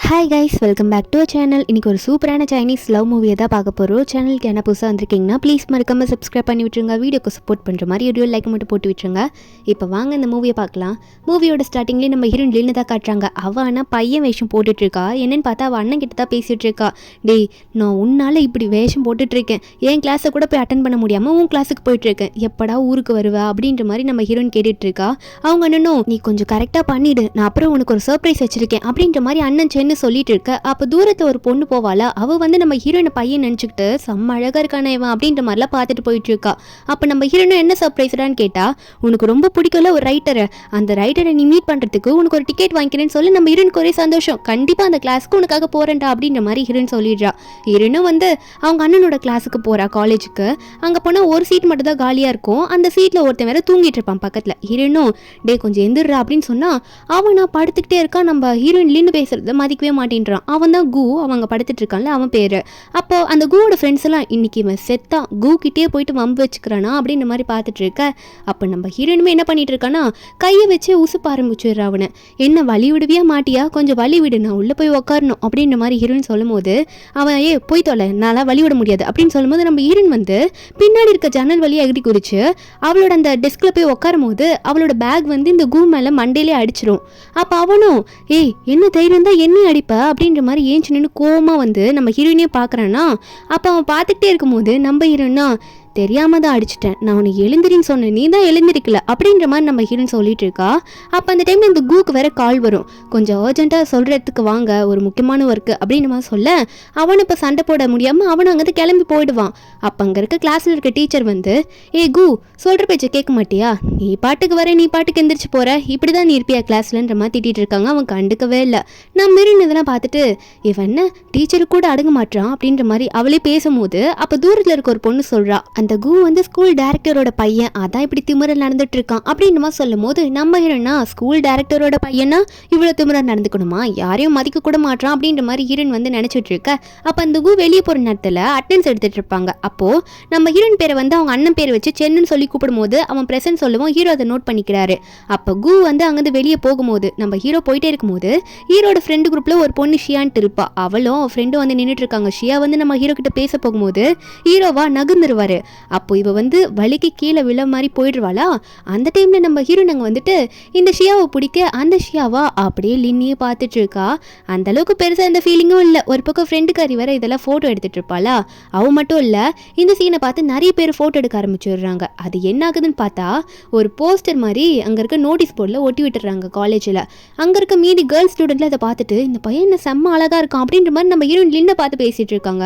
Hi guys, welcome back to channel. இன்றைக்கி ஒரு சூப்பரான சைனீஸ் லவ் மூவியை தான் பார்க்க போகிறோம். சேனலுக்கு என்ன புதுசாக வந்திருக்கீங்கன்னா ப்ளீஸ் மறக்காமல் சப்ஸ்கிரைப் பண்ணி விட்டுருங்க. வீடியோக்கு சப்போர்ட் பண்ணுற மாதிரி வீடியோ லைக் மட்டும் போட்டு விட்டுருங்க. இப்போ வாங்க இந்த மூவியை பார்க்கலாம். மூவியோட ஸ்டார்டிங்லேயே நம்ம ஹீரோயின் லின்னு தான் காட்டுறாங்க. அவள் ஆனால் பையன் வேஷம் போட்டுட்ருக்கா. என்னென்னு பார்த்தா அவள் அண்ணன் கிட்ட தான் பேசிகிட்டு இருக்கா. டேய், நான் உன்னால் இப்படி வேஷம் போட்டுட்ருக்கேன், என் கிளாஸை கூட போய் அட்டன் பண்ண முடியாமல் உன் கிளாஸுக்கு போயிட்டுருக்கேன், எப்படா ஊருக்கு வருவா அப்படின்ற மாதிரி நம்ம ஹீரோயின் கேட்டுட்ருக்கா. அவங்க அண்ணனும் நீ கொஞ்சம் கரெக்டாக பண்ணிவிடு, நான் அப்புறம் உனக்கு ஒரு சர்ப்ரைஸ் வச்சுருக்கேன் அப்படின்ற மாதிரி அண்ணன் சொல்லிட்டு இருக்க. அப்ப தூரத்துல ஒரு பொண்ணு போவாளா, அவ வந்து நம்ம ஹீரோயின் பையன் நினைச்சுக்கிட்டு செம்ம அழகா இருக்கானே இவன் அப்படின்ற மாதிரிலாம் பார்த்துட்டு போயிட்டு இருக்கா. அப்ப நம்ம ஹீரோயின் என்ன சர்ப்ரைஸ்டான்னு கேட்டா, உனக்கு ரொம்ப பிடிக்கல ஒரு ரைட்டரை, அந்த ரைட்டரை நீ மீட் பண்றதுக்கு உனக்கு ஒரு டிக்கெட் வாங்கிக்கிறேன்னு சொல்லி நம்ம ஹீரோயினுக்கு ஒரே சந்தோஷம், கண்டிப்பா அந்த கிளாஸ்க்கு உனக்காக போறேன்டா அப்படின்ற மாதிரி ஹீரோயின் சொல்லிடுறா. ஹீரோயினும் வந்து அவங்க அண்ணனோட கிளாஸுக்கு போறா, காலேஜுக்கு. அங்க போனா ஒரு சீட் மட்டும் தான் காலியா இருக்கும். அந்த சீட்ல ஒருத்தன் வேற தூங்கிட்டு இருப்பான் பக்கத்துல. ஹீரோயினும் டே கொஞ்சம் எந்திரா அப்படின்னு சொன்னா அவன் நான் படுத்துக்கிட்டே இருக்கான். நம்ம ஹீரோயின் லின்னு பேசுறத மதிக்கவே மாட்டேன். அவன் தான் கு, அவங்க படுத்துட்டு இருக்கான்ல அவன் பேரு. அப்போ அந்த குவோட ஃப்ரெண்ட்ஸ் எல்லாம் இன்னைக்கு இவன் செத்தான், கு கிட்டே போயிட்டு வம்பு வச்சுக்கிறானா அப்படின்ற மாதிரி பார்த்துட்டு இருக்க. அப்போ நம்ம ஹீரோயினுமே என்ன பண்ணிட்டு இருக்கானா, கையை வச்சு உசுப்ப ஆரம்பிச்சுடுறா. அவனை என்ன வழி விடுவியா மாட்டியா, கொஞ்சம் வழி விடு, நான் உள்ள போய் உட்காரணும் அப்படின்ற மாதிரி ஹீரோயின் சொல்லும் போது அவன் போய் தொலை, என்னால வழி விட முடியாது அப்படின்னு சொல்லும் போது நம்ம ஹீரோயின் வந்து பின்னாடி இருக்க ஜன்னல் வழியா எகிரி குறிச்சு அவளோட அந்த டெஸ்க்ல போய் உட்காரும் போது அவளோட பேக் வந்து இந்த கு மேல மண்டையிலே அடிச்சிரும். அப்ப அவனும் என்ன தைரியம் தான் என்ன அடிப்ப அப்படின்ற மாதிரி ஏஞ்சி நின்று கோவமா வந்து நம்ம ஹீரோயினே பார்க்குறான்னா. அப்போ அவன் பார்த்துக்கிட்டே இருக்கும்போது நம்ம ஹீரோயினா தெரியாம தான் அடிச்சிட்டேன், நான் உனக்கு எழுந்திரின்னு சொன்னேன், நீ தான் எழுந்திருக்கல அப்படின்ற மாதிரி நம்ம ஹீரோயின் சொல்லிட்டு இருக்கா. அப்போ அந்த டைம்ல இந்த குக்கு வேற கால் வரும், கொஞ்சம் அர்ஜென்ட்டாக சொல்கிறதுக்கு வாங்க, ஒரு முக்கியமான ஒர்க்கு அப்படின்னு மாதிரி சொல்ல அவனு இப்போ சண்டை போட முடியாமல் அவனும் அங்கேருந்து கிளம்பி போயிடுவான். அப்போ அங்கே இருக்க கிளாஸில் இருக்க டீச்சர் வந்து கு சொல்கிற பேச்சை கேட்க மாட்டியா, நீ பாட்டுக்கு வர, நீ பாட்டுக்கு எந்திரிச்சு போகிற, இப்படி தான் நீ இருப்பியா கிளாஸ்லன்ற மாதிரி திட்டிகிட்டு இருக்காங்க. அவன் கண்டுக்கவே இல்லை. நான் மீறின் இதெல்லாம் பார்த்துட்டு இவன் என்ன டீச்சருக்கு கூட அடங்க மாட்டான் அப்படின்ற மாதிரி அவளே பேசும்போது அப்போ தூரத்தில் இருக்க ஒரு பொண்ணு சொல்கிறா, அந்த கு வந்து ஸ்கூல் டைரக்டரோட பையன், அதான் இப்படி திமிரல் நடந்துட்டு இருக்கான் அப்படின்னு மாதிரி சொல்லும் போது நம்ம ஹீரோனா ஸ்கூல் டைரக்டரோட பையனா இவ்வளோ திமிரல் நடந்துக்கணுமா, யாரையும் மதிக்க கூட மாட்டான் அப்படின்ற மாதிரி ஹீரோயின் வந்து நினைச்சிட்டு இருக்க. அப்போ அந்த கு வெளியே போகிற நேரத்தில் அட்டென்ஸ் எடுத்துட்டு இருப்பாங்க. அப்போ நம்ம ஹீரோயின் பேரை வந்து அவங்க அண்ணன் பேரை வச்சு சென்னுன்னு சொல்லி கூப்பிடும் போது அவன் பிரசன்ட் சொல்லுவோம், ஹீரோ அதை நோட் பண்ணிக்கிறாரு. அப்போ கு வந்து அங்கேருந்து வெளியே போகும்போது நம்ம ஹீரோ போயிட்டே இருக்கும்போது ஹீரோட ஃப்ரெண்டு குரூப்ல ஒரு பொண்ணு ஷியான்ட்டு இருப்பா. அவளும் ஃப்ரெண்டும் வந்து நின்றுட்டு இருக்காங்க. ஷியா வந்து நம்ம ஹீரோ கிட்ட பேச போகும்போது ஹீரோவா நகர்ந்துருவாரு. அப்போ இவ வந்து வலிக்கு கீழே விழ மாதிரி போயிடுவாளா. அந்த டைம்ல நம்ம ஹீரோயினுங்க வந்துட்டு இந்த ஷியாவை பிடிக்க அந்த ஷியாவா அப்படியே லின்னியே பார்த்துட்டு இருக்கா. அந்த அளவுக்கு பெருசா இந்த ஃபீலிங்கும் இல்லை. ஒரு பக்கம் ஃப்ரெண்டுக்காரி வேற இதெல்லாம் போட்டோ எடுத்துட்டு இருப்பாளா. அவ மட்டும் இல்ல, இந்த சீனை பார்த்து நிறைய பேர் போட்டோ எடுக்க ஆரம்பிச்சிடுறாங்க. அது என்ன ஆகுதுன்னு பார்த்தா ஒரு போஸ்டர் மாதிரி அங்க இருக்க நோட்டீஸ் போர்டில் ஒட்டி விட்டுறாங்க காலேஜில். அங்க இருக்க மீதி கேர்ள்ஸ் ஸ்டூடெண்ட்ல அதை பார்த்துட்டு இந்த பையன் என்ன செம்ம அழகா இருக்கான் அப்படின்ற மாதிரி நம்ம ஹீரோயின் லின்னை பார்த்து பேசிட்டு இருக்காங்க.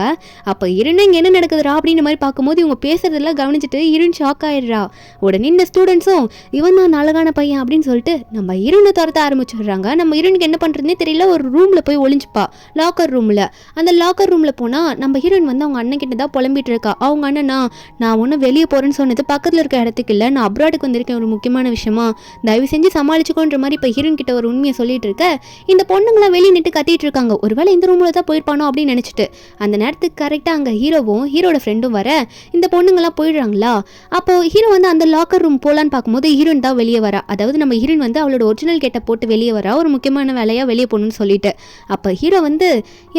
அப்போ ஹீரோயின் இங்க என்ன நடக்குதுரா அப்படின்ற மாதிரி பார்க்கும்போது இவங்க பேசுறதெல்லாம் கவனிச்சுட்டு ஹீரோயின் ஷாக் ஆயிடுறா. உடனே இந்த ஸ்டூடெண்ட்ஸும் இவன் தான் அழகான பையன் அப்படின்னு சொல்லிட்டு நம்ம ஹீரோயினை துரத்த ஆரம்பிச்சிடுறாங்க. நம்ம ஹீரோயினுக்கு என்ன பண்றதுன்னே தெரியல. ஒரு ரூம்ல போய் ஒளிஞ்சுப்பா, லாக்கர் ரூம்ல. அந்த லாக்கர் ரூம்ல போனா நம்ம ஹீரோயின் வந்து அவங்க அண்ணன் கிட்ட தான் புலம்பிட்டு இருக்கா. அவங்க அண்ணனா நான் ஒன்னும் வெளியே போறேன்னு சொன்னது பக்கத்துல இருக்க இடத்துக்கு இல்லை, நான் அப்ராடுக்கு வந்திருக்கேன் ஒரு முக்கியமான விஷயமா, தயவு செஞ்சு சமாளிச்சுக்கோன்ற மாதிரி இப்போ ஹீரோயின் கிட்ட ஒரு உண்மையை சொல்லிட்டு இருக்க. இந்த பொண்ணுங்களாம் வெளியே நின்று கத்திட்டு இருக்காங்க, ஒருவேளை இந்த ரூம்ல தான் போயிருப்பானோ அப்படின்னு நினைச்சிட்டு. அந்த நேரத்துக்கு கரெக்டா அங்க ஹீரோவும் ஹீரோட ஃப்ரெண்டும் வர இந்த பொண்ணுங்களாம் போயிடுறாங்களா. அப்போ ஹீரோ வந்து அந்த லாக்கர் ரூம் போலான்னு பார்க்கும்போது ஹீரோயின் தான் வெளியே வரா. அதாவது நம்ம ஹீரோயின் வந்து அவளோட ஒரிஜினல் கெட்ட போட்டு வெளியே வரா, ஒரு முக்கியமான வேலையா வெளியே போகணும்னு சொல்லிட்டு. அப்போ ஹீரோ வந்து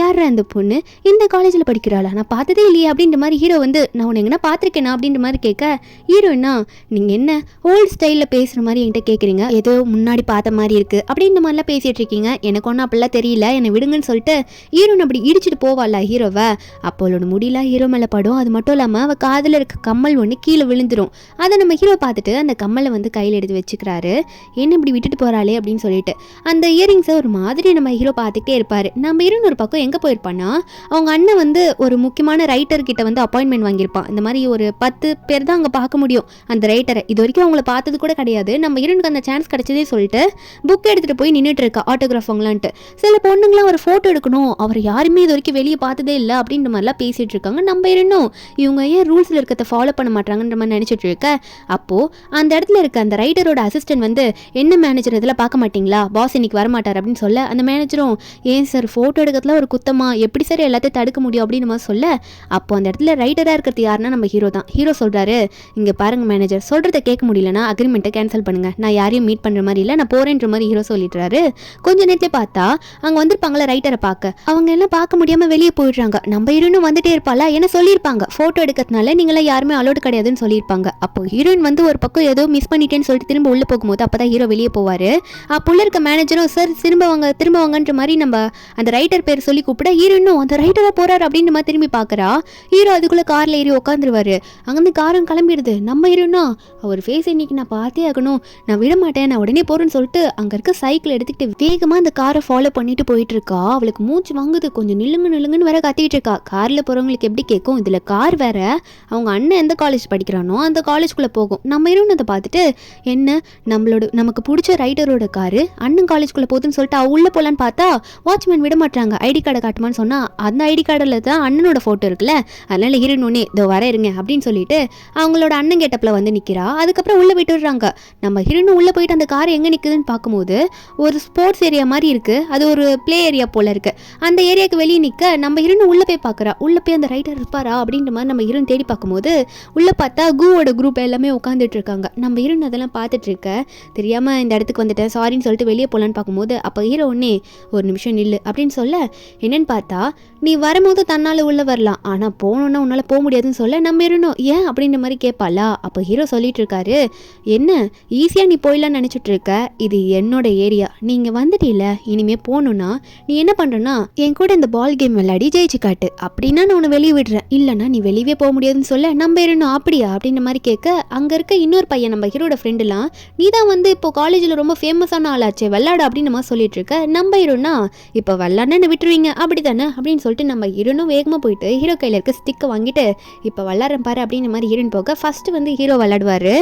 யாரா அந்த பொண்ணு, இந்த காலேஜில் படிக்கிறாளா, நான் பார்த்ததே இல்லையே அப்படின்ற மாதிரி ஹீரோ வந்து நான் உன்னை எங்கன்னா பார்த்துருக்கேனா அப்படின்ற மாதிரி கேட்க, ஹீரோயினா நீங்கள் என்ன ஓல்டு ஸ்டைலில் பேசுகிற மாதிரி என்கிட்ட கேட்குறீங்க, ஏதோ முன்னாடி பார்த்த மாதிரி இருக்குது அப்படின்ற மாதிரிலாம் பேசிகிட்டு இருக்கீங்க, எனக்கு ஒன்றும் அப்படிலாம் தெரியல, என்னை விடுங்கன்னு சொல்லிட்டு ஹீரோயின் அப்படி இடிச்சிட்டு போவாளா ஹீரோவை. அப்போ அவளோட முடியலாம் ஹீரோ மேலே படும். அது மட்டும் இல்லாமல் அவள் காதில் இருக்க கம்மல் ஒன்று கீழே விழுந்துடும். அதை நம்ம ஹீரோ பார்த்துட்டு அந்த கம்மலை வந்து கையில் எடுத்து வச்சுக்கிறாரு. என்ன இப்படி விட்டுட்டு போகிறாளே அப்படின்னு சொல்லிட்டு அந்த இயரிங்ஸை ஒரு மாதிரி நம்ம ஹீரோ பார்த்துக்கிட்டே இருப்பார். நம்ம ஹீரோயின் ஒரு பக்கம் எங்கே போயிருப்பான்னா, அவங்க அண்ணன் வந்து ஒரு முக்கியமான ரைட்டர் கிட்ட வந்து அப்பாயின்மெண்ட் வாங்கியிருப்பான். இந்த மாதிரி ஒரு 10 பேர் தான் அங்கே பார்க்க முடியும் அந்த ரைட்டரை. இது வரைக்கும் அவங்கள பார்த்தது கூட கிடையாது. நம்ம ஹீரோனுக்கு அந்த சான்ஸ் கிடைச்சதே சொல்லிட்டு புக் எடுத்துகிட்டு போய் நின்றுட்டு இருக்கா ஆட்டோகிராஃப் வாங்கலான்ட்டு. சில பொண்ணுங்களாம் ஒரு ஃபோட்டோ எடுக்கணும், அவர் யாருமே இது வரைக்கும் வெளியே பார்த்ததே இல்லை அப்படின்ற மாதிரிலாம் பேசிகிட்டு இருக்காங்க. நம்ம ஹீரோனும் இவங்க ஏன் ரூல்ஸில் இருக்கிறத ஃபாலோ பண்ண மாட்டாங்கன்ற மாதிரி நினச்சிட்டு இருக்க. அப்போது அந்த இடத்துல இருக்க அந்த ரைட்டரோட அசிஸ்டன்ட் வந்து என்ன மேனேஜர் இதெல்லாம் பார்க்க மாட்டிங்களா, பாஸ் இன்னைக்கு வரமாட்டார் அப்படின்னு சொல்ல, அந்த மேனேஜரும் ஏன் சார் ஃபோட்டோ எடுக்கிறதுல ஒரு குத்தமா, எப்படி சார் எல்லாத்தையும் தடுக்க முடியும் அப்படின்னு நம்ம சொல்ல, அப்போ அந்த இடத்துல ரைட்டராக இருக்கிறது யாருன்னா நம்ம ஹீரோ தான். ஹீரோ சொல்கிறாரு, இங்கே பாருங்கள் மேனேஜர், சொல்கிறத கேட்க முடியலன்னா அக்ரிமெண்ட்டை கேன்சல் பண்ணுங்கள், நான் யாரையும் மீட் பண்ணுற மாதிரி இல்லை, நான் போகிறேன்ற மாதிரி ஹீரோ சொல்லிடுறாரு. கொஞ்ச நேரத்தில் பார்த்தா அங்கே வந்திருப்பாங்களா ரைட்டரை பார்க்க, அவங்க எல்லாம் பார்க்க முடியாமல் வெளியே போயிடுறாங்க. நம்ம ஹீரோனும் வந்துட்டே இருப்பாளா, என்ன சொல்லியிருப்பாங்க ஃபோட்டோ எடுக்கிறதுனால நீங்களாம் யாருமே அலோடு கிடையாதுன்னு சொல்லியிருப்பாங்க. அப்போ ஹீரோயின் வந்து ஒரு பக்கம் ஏதோ மிஸ் பண்ணிட்டேன்னு சொல்லிட்டு திரும்ப உள்ளே போகும்போது அப்போ தான் ஹீரோ வெளியே போவார். அப்போ உள்ள இருக்க மேனேஜரும் சார் திரும்ப வாங்கன்ற மாதிரி நம்ம அந்த ரைட்டர் பேர் சொல்லி கூப்பிட, ஹீரோயினும் அந்த ரைட்டராக போகிறார் அப்படின்னு நம்ம திரும்பி பார்க்குறா. ஹீரோ அதுக்குள்ளே காரில் ஏறி உட்காந்துருவாரு. அங்கேருந்து காரம் கிளம்பிடுது. நம்ம ஹீரோனா அவர் ஃபேஸ் இன்னைக்கு நான் பார்த்தே ஆகணும், நான் விட மாட்டேன், நான் உடனே போகிறேன்னு சொல்லிட்டு அங்கே இருக்க சைக்கிள் எடுத்துக்கிட்டு வேகமாக அந்த காரை ஃபாலோ பண்ணிட்டு போயிட்டு இருக்கா. அவளுக்கு மூச்சு வாங்குது. கொஞ்சம் நில்லுங்கன்னு வேற கத்திட்டு இருக்கா. காரில் போகிறவங்களுக்கு எப்படி கேட்கும், இதில் கார் வேற அவங்க அண்ணன் எந்த காலேஜ் படிக்கிறானோ அந்த காலேஜ்குள்ளே போகும். நம்ம ஹீரோனை அதை பார்த்துட்டு என்ன நமக்கு பிடிச்ச ரைட்டரோட காரு அண்ணன் காலேஜ்குள்ளே போகுதுன்னு சொல்லிட்டு உள்ளே போகலான்னு பார்த்தா வாட்ச்மேன் விட மாட்டாங்க. ஐடி கார்டை காட்டுமான்னு சொன்னால் அந்த ஐடி கார்டில் தான் அண்ணனோட ஃபோட்டோ இருக்குல்ல, அதனால ஹீரோயின் ஒன்னே இதோ வர இருங்க அப்படின்னு சொல்லிட்டு அவங்களோட அண்ணன் கேட்டப்பில் வந்து நிற்கிறா. அதுக்கப்புறம் உள்ளே போயிட்டு விடுறாங்க. நம்ம ஹீரோயின் உள்ளே போயிட்டு அந்த கார் எங்கே நிற்குதுன்னு பார்க்கும்போது ஒரு ஸ்போர்ட்ஸ் ஏரியா மாதிரி இருக்குது, அது ஒரு ப்ளே ஏரியா போல் இருக்குது. அந்த ஏரியாவுக்கு வெளியே நிற்க நம்ம ஹீரோயின் உள்ளே போய் பார்க்குறா. உள்ளே போய் அந்த ரைட்டர் இருப்பாரா அப்படின்ற மாதிரி நம்ம ஹீரோயின் தேடி பார்க்கும்போது உள்ளே பார்த்தா கூவோட குரூப் எல்லாமே உட்காந்துட்டு இருக்காங்க. நம்ம ஹீரோயின் அதெல்லாம் பார்த்துட்டு இருக்க, தெரியாமல் இந்த இடத்துக்கு வந்துட்டேன் சாரின்னு சொல்லிட்டு வெளியே போகலான்னு பார்க்கும்போது அப்போ ஹீரோ ஒன்னே ஒரு நிமிஷம் நில்லு அப்படின்னு சொல்ல, என்னன்னு பார்த்தா நீ வரும்போது தன்னால் உள்ளே வரலாம், ஆனால் போகணுன்னா உன்னால் போக முடியாதுன்னு சொல்ல, நம்ம ஹீரோனும் ஏன் அப்படின்ற மாதிரி கேட்பாளா. அப்போ ஹீரோ சொல்லிட்டு இருக்காரு, என்ன ஈஸியாக நீ போயிடலான்னு நினச்சிட்டு இருக்க, இது என்னோட ஏரியா, நீங்கள் வந்துட்டீல, இனிமேல் போகணுன்னா நீ என்ன பண்ணுறன்னா என் கூட இந்த பால் கேம் விளையாடி ஜெயிச்சு காட்டு, அப்படின்னா நான் உன்னை வெளியே விடுறேன், இல்லைன்னா நீ வெளியே போக முடியாதுன்னு சொல்ல, நம்ம ஹீரோனும் அப்படியா அப்படின்ற மாதிரி கேட்க, அங்கே இருக்க இன்னொரு பையன் நம்ம ஹீரோட ஃப்ரெண்டுலாம் நீ தான் வந்து இப்போ காலேஜில் ரொம்ப ஃபேமஸான ஆளாச்சே விளையாட அப்படின்னு நம்ம சொல்லிட்டு இருக்க, நம்ம ஹீரோனா இப்போ விளையாடுன்னு விட்டுருவீங்க அப்படி தானே அப்படின்னு சொல்லிட்டு நம்ம ஹீரோனும் வேகமாக போயிட்டு ஹீரோ கையில் இருக்க ஸ்டிக்கை வாங்கிட்டு இப்போ விளாட்றேன் பாரு அப்படின்ற மாதிரி ஹீரோயின் போக ஃபஸ்ட்டு வந்து ஹீரோ விளையாடுவார்.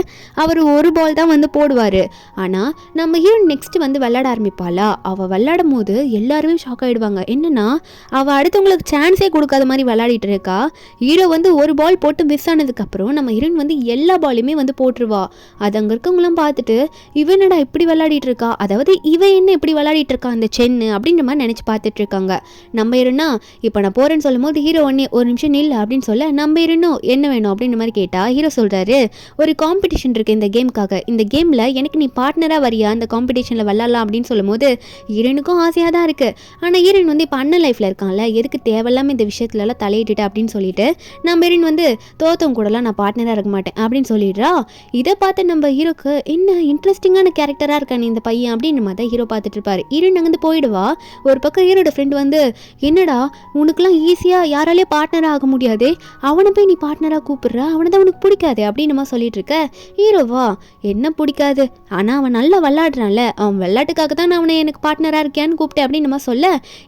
அவர் ஒரு பால் தான் வந்து போடுவார். ஆனால் நம்ம ஹீரோயின் நெக்ஸ்ட்டு வந்து விளையாட ஆரம்பிப்பாளா. அவள் விளையாடும் போது எல்லாருமே ஷாக் ஆகிடுவாங்க. என்னன்னா அவள் அடுத்தவங்களுக்கு சான்ஸே கொடுக்காத மாதிரி விளையாடிட்டு இருக்கா. ஹீரோ வந்து ஒரு பால் போட்டு மிஸ் ஆனதுக்கப்புறம் நம்ம ஹீரோயின் வந்து எல்லா பாலுமே வந்து போட்டுருவா. அது அங்கே இருக்கவங்களாம் பார்த்துட்டு இவனடா இப்படி விளையாடிட்டு இருக்கா, அதாவது இவன் என்ன இப்படி விளையாடிட்டு இருக்கா அந்த சென்னு அப்படின்ற மாதிரி நினச்சி பார்த்துட்டு இருக்காங்க. நம்ம ஹீரோனா இப்போ நான் போகிறேன்னு சொல்லும் போது ஹீரோ ஒன்னே ஒரு நிமிஷம் நில்லு அப்படின்னு சொல்ல, நம்ம ஹீரோனும் என்ன வேணும் அப்படின்ற மாதிரி கேட்டால் ஹீரோ சொல்கிறாரு, ஒரு காம்படிஷன் இருக்குது இந்த கேமுக்காக, இந்த கேமில் எனக்கு நீ பார்ட்னராக வரியா அந்த காம்படிஷனில் விளாட்லாம் அப்படின்னு சொல்லும் போது ஹீரோனுக்கும் ஆசையாக தான் இருக்குது. ஆனால் ஹீரோயின் வந்து இப்போ அண்ணன் லைஃப்பில் இருக்கான்ல, எதுக்கு தேவையில்லாமல் இந்த விஷயத்துலலாம் தலையிட்டுட்டு அப்படின்னு சொல்லிட்டு நம்ம ஹீரோயின் வந்து தோத்தவங்க கூடலாம் நான் பார்ட்னராக இருக்க மாட்டேன் அப்படின்னு சொல்லிடுறா. இதை பார்த்து நம்ம ஹீரோக்கு என்ன இன்ட்ரெஸ்டிங்கான கேரக்டராக இருக்கானே இந்த பையன் அப்படின்னு மாதிரி ஹீரோ பார்த்துட்டு இருப்பாரு. ஹீரோயின் அங்கேருந்து போயிடுவா. ஒரு பக்கம் ஹீரோட ஃப்ரெண்ட் வந்து என்னடா உனக்குலாம் ஈஸியாக யாராலே பார்ட்னராக ஆக முடியாதே, அவனை போய் நீ பார்ட்னராக கூப்பிடுற, அவனை தான் உனக்கு பிடிக்காது அப்படின்னு நம்ம சொல்லிட்டு இருக்க. ஹீரோவா என்ன பிடிக்காது, ஆனால் அவன் நல்லா விளாடுறான்ல, அவன் விளையாட்டுக்காக தான் நான் அவனை எனக்கு பார்ட்னராக இருக்கியான்னு கூப்பிட்டேன் அப்படின்னு நம்ம சொல்ல,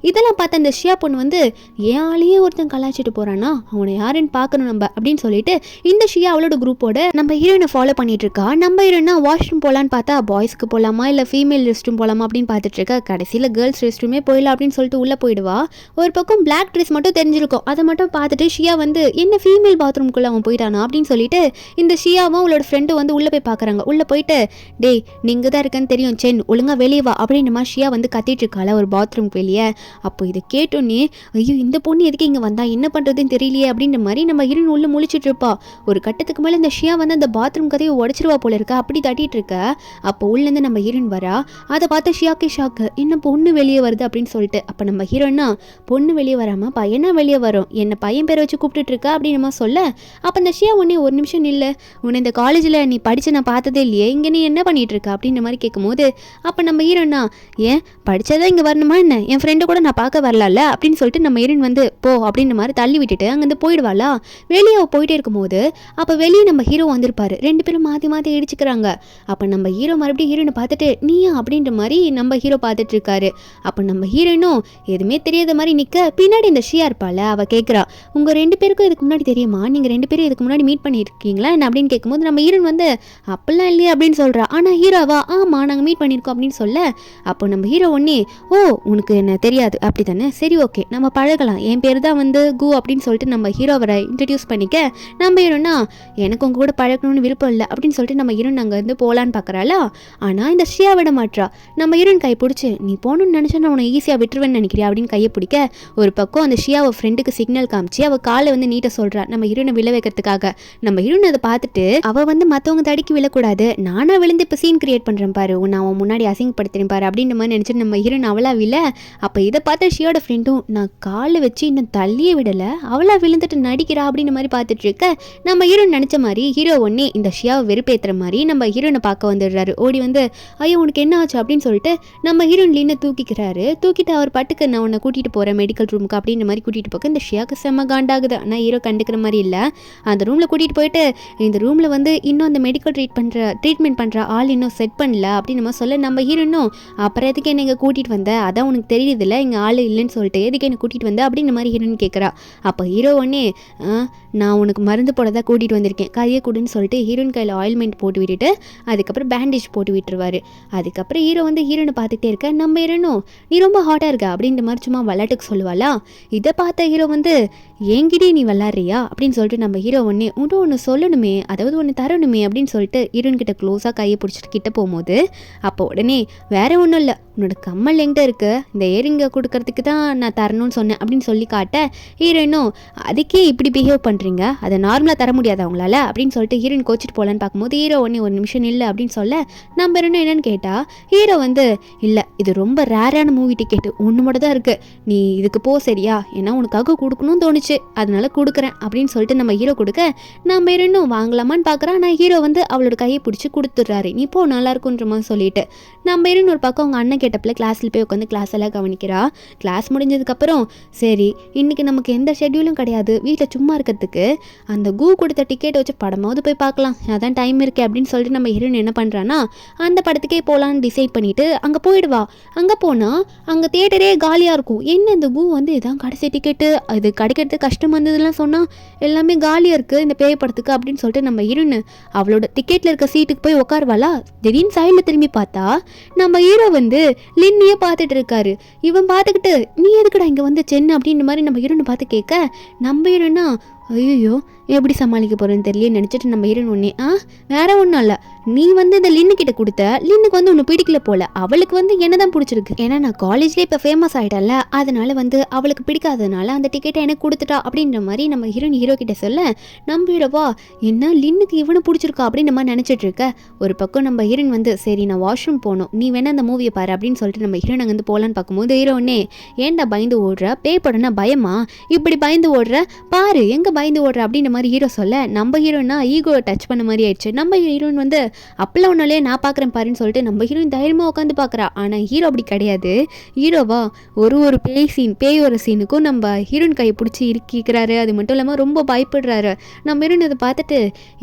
இதெல்லாம் பார்த்த அந்த ஷியா பொண்ணு வந்து ஏன் ஆளையே ஒருத்தன் கலாச்சிட்டு போகிறானா, அவனை யாருன்னு பார்க்கணும் நம்ம அப்படின்னு சொல்லிட்டு இந்த ஷியா அவளோட குரூப்போட நம்ம ஹீரோயினை ஃபாலோ பண்ணிட்டு இருக்கா. நம்ம ஹீரோயினா வாஷ்ரூம் போகலான்னு பார்த்தா பாய்ஸ்க்கு போகலாமா இல்லை ஃபீமேல் ரெஸ்ட் ரூம் போகலாமா அப்படின்னு பார்த்துட்டு இருக்கா. கடைசியில் கேர்ள்ஸ் ரெஸ்ட் ரூமே போயிடலாம் அப்படின்னு சொல்லிட்டு உள்ளே போயிடுவா. ஒரு பக்கம் பிளாக் ட்ரெஸ் மட்டும் தெரிஞ்சிருக்கும், அதை மட்டும் பார்த்துட்டு ஷியா வந்து என்ன ஃபீமேல் பாத்ரூம்குள்ளே அவன் போயிட்டானா அப்படின்னு சொல்லிட்டு இந்த ஷியாவும் அவளோட ஃப்ரெண்டு வந்து உள்ளே போய் பார்க்குறாங்க. உள்ளே போயிட்டு டேய் நீங்கள் தான் இருக்கேன்னு தெரியும் சென், ஒழுங்காக வெளியே வா அப்படின்னு நம்ம ஷியா வந்து கத்திட்டு இருக்காள ஒரு பாத்ரூம்க்கு வெளியே. அப்போ இதை கேட்டோன்னே ஐயோ இந்த பொண்ணு எதுக்கு இங்கே வந்தா, என்ன பண்ணுறதுன்னு தெரியலையே அப்படின்ற மாதிரி நம்ம ஹீரோயின் உள்ள முழிச்சிட்டு இருப்பா. ஒரு கட்டத்துக்கு மேலே இந்த ஷியா வந்து அந்த பாத்ரூம் கதையை உடச்சிருவா போல இருக்கா, அப்படி தட்டிட்டு இருக்க. அப்போ உள்ளேருந்து நம்ம ஹீரோயின் வரா. அதை பார்த்து ஷியாக்கே ஷாக்கு, என்ன பொண்ணு வெளியே வருது அப்படின்னு சொல்லிட்டு. அப்போ நம்ம ஹீரோயினா பொண்ணு வெளியே வராமல் பையனா வெளியே வரும், என்ன பையன் பேரை வச்சு கூப்பிட்டுட்டு இருக்கா அப்படின்னு நம்ம சொல்ல, அப்போ அந்த ஷியா உடனே ஒரு நிமிஷம் இல்லை, உன்னை இந்த காலேஜில் நீ படித்து நான் பார்த்ததே இல்லையே, இங்கே நீ என்ன பண்ணிட்டு இருக்க அப்படின்ற மாதிரி கேட்கும்போது அப்போ நம்ம ஹீரோயினா ஏன் படித்ததான் இங்கே வரணுமா என்ன, என் ஃப்ரெண்டு கூட நான் பார்க்க வரலாம்ல அப்படின்னு சொல்லிட்டு நம்ம ஹீரோயின் வந்து போ அப்படின்ற மாதிரி தள்ளி விட்டுட்டு அங்கேருந்து போயிடுவாளா. வெளியே போயிட்டே இருக்கும்போது அப்போ வெளியே நம்ம ஹீரோ வந்திருப்பாரு. ரெண்டு பேரும் மாற்றி மாற்றி இடிச்சுக்கிறாங்க. அப்போ நம்ம ஹீரோ மறுபடியும் ஹீரோனை பார்த்துட்டு நீயா அப்படின்ற மாதிரி நம்ம ஹீரோ பார்த்துட்டு இருக்காரு. அப்போ நம்ம ஹீரோயினும் எதுவுமே தெரியாத மாதிரி நிற்க, பின்னாடி இந்த ஷியா இருப்பாள் அவள் கேட்குறா, உங்கள் ரெண்டு பேருக்கும் இதுக்கு முன்னாடி தெரியுமா, நீங்கள் ரெண்டு பேரும் இதுக்கு முன்னாடி மீட் பண்ணியிருக்கீங்களா என்ன அப்படின்னு கேட்கும்போது நம்ம ஹீரோயின் வந்து அப்படிலாம் இல்லையா அப்படின்னு சொல்கிறா. ஆனால் ஹீரோவா ஆமாம் நாங்கள் மீட் பண்ணியிருக்கோம் அப்படின்னு சொல்ல, அப்போ நம்ம ஹீரோ ஒன்னே ஓ உனக்கு என்ன தெரியாது அப்படி தானே, சரி ஓகே நம்ம பழகலாம், என் பேர் தான் வந்து கு அப்படின்னு சொல்லிட்டு நம்ம ஹீரோவரை இன்ட்ரடியூஸ் பண்ணிக்க நம்ம ஹீரோனா எனக்கு உங்க கூட பழக்கணும்னு விருப்பம் இல்லை அப்படின்னு சொல்லிட்டு நம்ம ஹீரோன் அங்கே வந்து போகலான்னு பார்க்குறாளா. ஆனால் இந்த ஷியா விட மாட்றா. நம்ம ஹீரோன் கை பிடிச்சி நீ போகணும்னு நினச்சா நான் உன்னை ஈஸியாக விட்டுருவேன்னு நினைக்கிறியா அப்படின்னு கையை பிடிக்க ஒரு பக்கம் அந்த ஷியாவை ஃப்ரெண்டுக்கு சிக்னல் காமிச்சு அவள் காலை வந்து நீட்ட சொல்கிறா நம்ம ஹீரோனை விழ வைக்கிறதுக்காக. நம்ம ஹீரோன் அதை பார்த்துட்டு அவள் வந்து மற்றவங்க தடிக்கு விழக்கூடாது, நானாக விழுந்து இப்போ சீன் கிரியேட் பண்ணுறேன் பாரு, உன்னை அவன் முன்னாடி அசிங்கப்படுத்துறேன் பாரு அப்படின்ற மாதிரி நினச்சிட்டு நம்ம ஹீரோன் அவளா விழ. அப்போ இதை பார்த்த ஷியோட ஃப்ரெண்டும் நான் காலை வச்சு இன்னும் தள்ளியே விடலை, அவளா விழுந்துட்டு நடிக்கிறா அப்படின்ற மாதிரி பார்த்துட்டு இருக்க. நம்ம ஹீரோன் நினச்ச மாதிரி ஹீரோ ஒன்னே இந்த ஷியாவை வெறுப்பேற்றுற மாதிரி நம்ம ஹீரோனை பார்க்க வந்துடுறாரு. ஓடி வந்து ஐயோ உனக்கு என்ன ஆச்சு அப்படின்னு சொல்லிட்டு நம்ம ஹீரோன் லீனை தூக்கிக்கிறாரு. தூக்கிட்டு அவர் பாட்டுக்கு நான் உன்னை கூட்டிகிட்டு போகிறேன் மெடிக்கல் ரூமுக்கு அப்படின்ற மாதிரி கூட்டிகிட்டு போக இந்த ஷியாவுக்கு செம்ம காண்டாகுது. ஆனால் ஹீரோ கண்டுக்கிற மாதிரி இல்லை. அந்த ரூமில் கூட்டிகிட்டு போயிட்டு இந்த ரூமில் வந்து இன்னும் அந்த மெடிக்கல் ட்ரீட்மெண்ட் பண்ணுற ஆள் இன்னும் செட் பண்ணல அப்படின்னு நம்ம சொல்ல நம்ம ஹீரோனும் அப்புறம் எதுக்கு என்ன இங்கே கூட்டிகிட்டு வந்த, அதான் உனக்கு தெரியுதுல்ல இங்கே ஆள் இல்லைன்னு சொல்லிட்டு எதுக்கு என்ன கூட்டிகிட்டு வந்த அப்படின்ற மாதிரி ஹீரோன்னு கேட்குறா. அப்போ ஹீரோ ஒன்னே நான் உனக்கு மருந்து போட தான் கூட்டிகிட்டு வந்திருக்கேன் கையை கொடுன்னு சொல்லிட்டு ஹீரோயின் கையில் ஆயில்மெண்ட் போட்டு விட்டுட்டு அதுக்கப்புறம் பேண்டேஜ் போட்டு விட்டுருவாரு. அதுக்கப்புறம் ஹீரோ வந்து ஹீரோனை பார்த்துக்கிட்டே இருக்க நம்ம ஹீரோனும் நீ ரொம்ப ஹாட்டாக இருக்க அப்படின்ற மாதிரி சும்மா விளையாட்டுக்கு சொல்லுவாளா. இதை பார்த்த ஹீரோ வந்து என்கிட்டே நீ விளாட்றியா அப்படின்னு சொல்லிட்டு நம்ம ஹீரோ ஒன்று சொல்லணுமே, அதாவது ஒன்று தரணுமே அப்படின்னு சொல்லிட்டு ஹீரோயின் கிட்ட க்ளோஸாக கையை பிடிச்சிட்டு கிட்ட போகும்போது அப்போ உடனே வேற ஒன்றும் இல்லை உன்னோட கம்மல் எங்கே இருக்கு, இந்த இயரிங்கை கொடுக்கறதுக்கு தான் நான் தரணும்னு சொன்னேன் அப்படின்னு சொல்லி காட்ட ஹீரோயினும் அதுக்கே இப்படி பிஹேவ் பண்ணுறீங்க, அதை நார்மலாக தர முடியாது அவங்களால அப்படின்னு சொல்லிட்டு ஹீரோயின் கோச்சிட்டு போகலான்னு பார்க்கும்போது ஹீரோ ஒரு நிமிஷம் இல்லை அப்படின்னு சொல்ல நம்ம என்னன்னு கேட்டால் ஹீரோ வந்து இல்லை இது ரொம்ப ரேரான மூவி டிக்கெட்டு ஒன்று மட்டும் தான் இருக்குது, நீ இதுக்கு போ சரியா, ஏன்னா உனக்காக கொடுக்கணும்னு தோணுச்சு அதனால கொடுக்குறேன் அப்படின்னு சொல்லிட்டு நம்ம ஹீரோ கொடுக்க நம்ம ஹீரோயினும் வாங்கலாமான்னு பார்க்குறான். ஆனால் ஹீரோ வந்து அவளோட கையை பிடிச்சி கொடுத்துட்றாரு, நீ போ நல்லா இருக்குன்ற மாதிரி சொல்லிட்டு. நம்ம ஹீரோயின் ஒரு பக்கம் அவங்க அண்ணன் கேட்டப்பில் கிளாஸில் போய் உட்காந்து கிளாஸ் எல்லாம் கவனிக்கிறா. கிளாஸ் முடிஞ்சதுக்கப்புறம் சரி இன்னைக்கு நமக்கு எந்த ஷெட்யூலும் கிடையாது, வீட்டில் சும்மா இருக்கிறதுக்கு அந்த கூ கொடுத்த டிக்கெட் வச்சு படமாவது போய் பார்க்கலாம், அதான் டைம் இருக்கு அப்படின்னு சொல்லிட்டு நம்ம ஹீரோயின் என்ன பண்ணுறான்னா அந்த படத்துக்கே போகலான்னு டிசைட் பண்ணிட்டு அங்கே போயிடுவா. அங்கே போனால் அங்கே தியேட்டரே காலியாக இருக்கும். என்ன இந்த கூ வந்து இதான் கடைசி டிக்கெட்டு, அது கிடைக்கிறது கஷ்டம் வந்ததுலாம் சொன்னால் எல்லாமே காலியாக இருக்குது இந்த பேய் படத்துக்கு அப்படின்னு சொல்லிட்டு நம்ம ஹீரோயின் அவளோட டிக்கெட்டில் இருக்க சீட்டுக்கு போய் உட்காருவாளா. திடீர்னு சைடில் திரும்பி பார்த்தா நம்ம ஹீரோ வந்து லின்னியே பார்த்துட்டு இருக்காரு. இவன் பார்த்துக்கிட்டு நீ எதுக்குடா இங்கே வந்து சென்னு அப்படின்ற மாதிரி நம்ம ஹீரோனை பார்த்து கேட்க நம்ம ஹீரோனா ஐயோ எப்படி சமாளிக்க போகிறேன்னு தெரியல நினச்சிட்டு நம்ம ஹீரோன் ஒன்றே வேற ஒன்றும் இல்லை, நீ வந்து இந்த லின்னு கிட்ட கொடுத்த லின்னுக்கு வந்து ஒன்று பிடிக்கல போல, அவளுக்கு வந்து என்ன தான் பிடிச்சிருக்கு, ஏன்னா நான் காலேஜ்லேயே இப்போ ஃபேமஸ் ஆகிட்டேன்ல அதனால வந்து அவளுக்கு பிடிக்காததுனால அந்த டிக்கெட்டை எனக்கு கொடுத்துட்டா அப்படின்ற மாதிரி நம்ம ஹீரோ கிட்ட சொல்ல நம்ம ஹீரோவா என்ன லின்னுக்கு இவனை பிடிச்சிருக்கா அப்படின்ற மாதிரி நினச்சிட்டு இருக்க. ஒரு பக்கம் நம்ம ஹீரோயின் வந்து சரி நான் வாஷ்ரூம் போகணும் நீ வேணா அந்த மூவியை பாரு அப்படின்னு சொல்லிட்டு நம்ம ஹீரோன் அங்கே வந்து போகலான்னு பார்க்கும்போது ஹீரோனே ஏன்டா பயந்து ஓடுற, பேய் படம்னா பயமா இப்படி பயந்து ஓடுற, பாரு எங்கே பயந்து ஓடுற அப்படின்ற மாதிரி ஹீரோ சொல்ல நம்ம ஹீரோயினா ஈகோ டச் பண்ண மாதிரி ஆயிடுச்சு. நம்ம ஹீரோயின் வந்து அப்பெல்லாம் ஒன்னாலே நான் பார்க்குறேன் பாருன்னு சொல்லிட்டு நம்ம ஹீரோயின் தைரியமாக உட்காந்து பார்க்குறா. ஆனால் ஹீரோ அப்படி கிடையாது. ஹீரோவா ஒரு பேயோட சீனுக்கும் நம்ம ஹீரோயின் கையை பிடிச்சி இருக்கிக்கிறாரு. அது மட்டும் இல்லாமல் ரொம்ப பயப்படுறாரு. நம்ம ஹீரோயின் அதை பார்த்துட்டு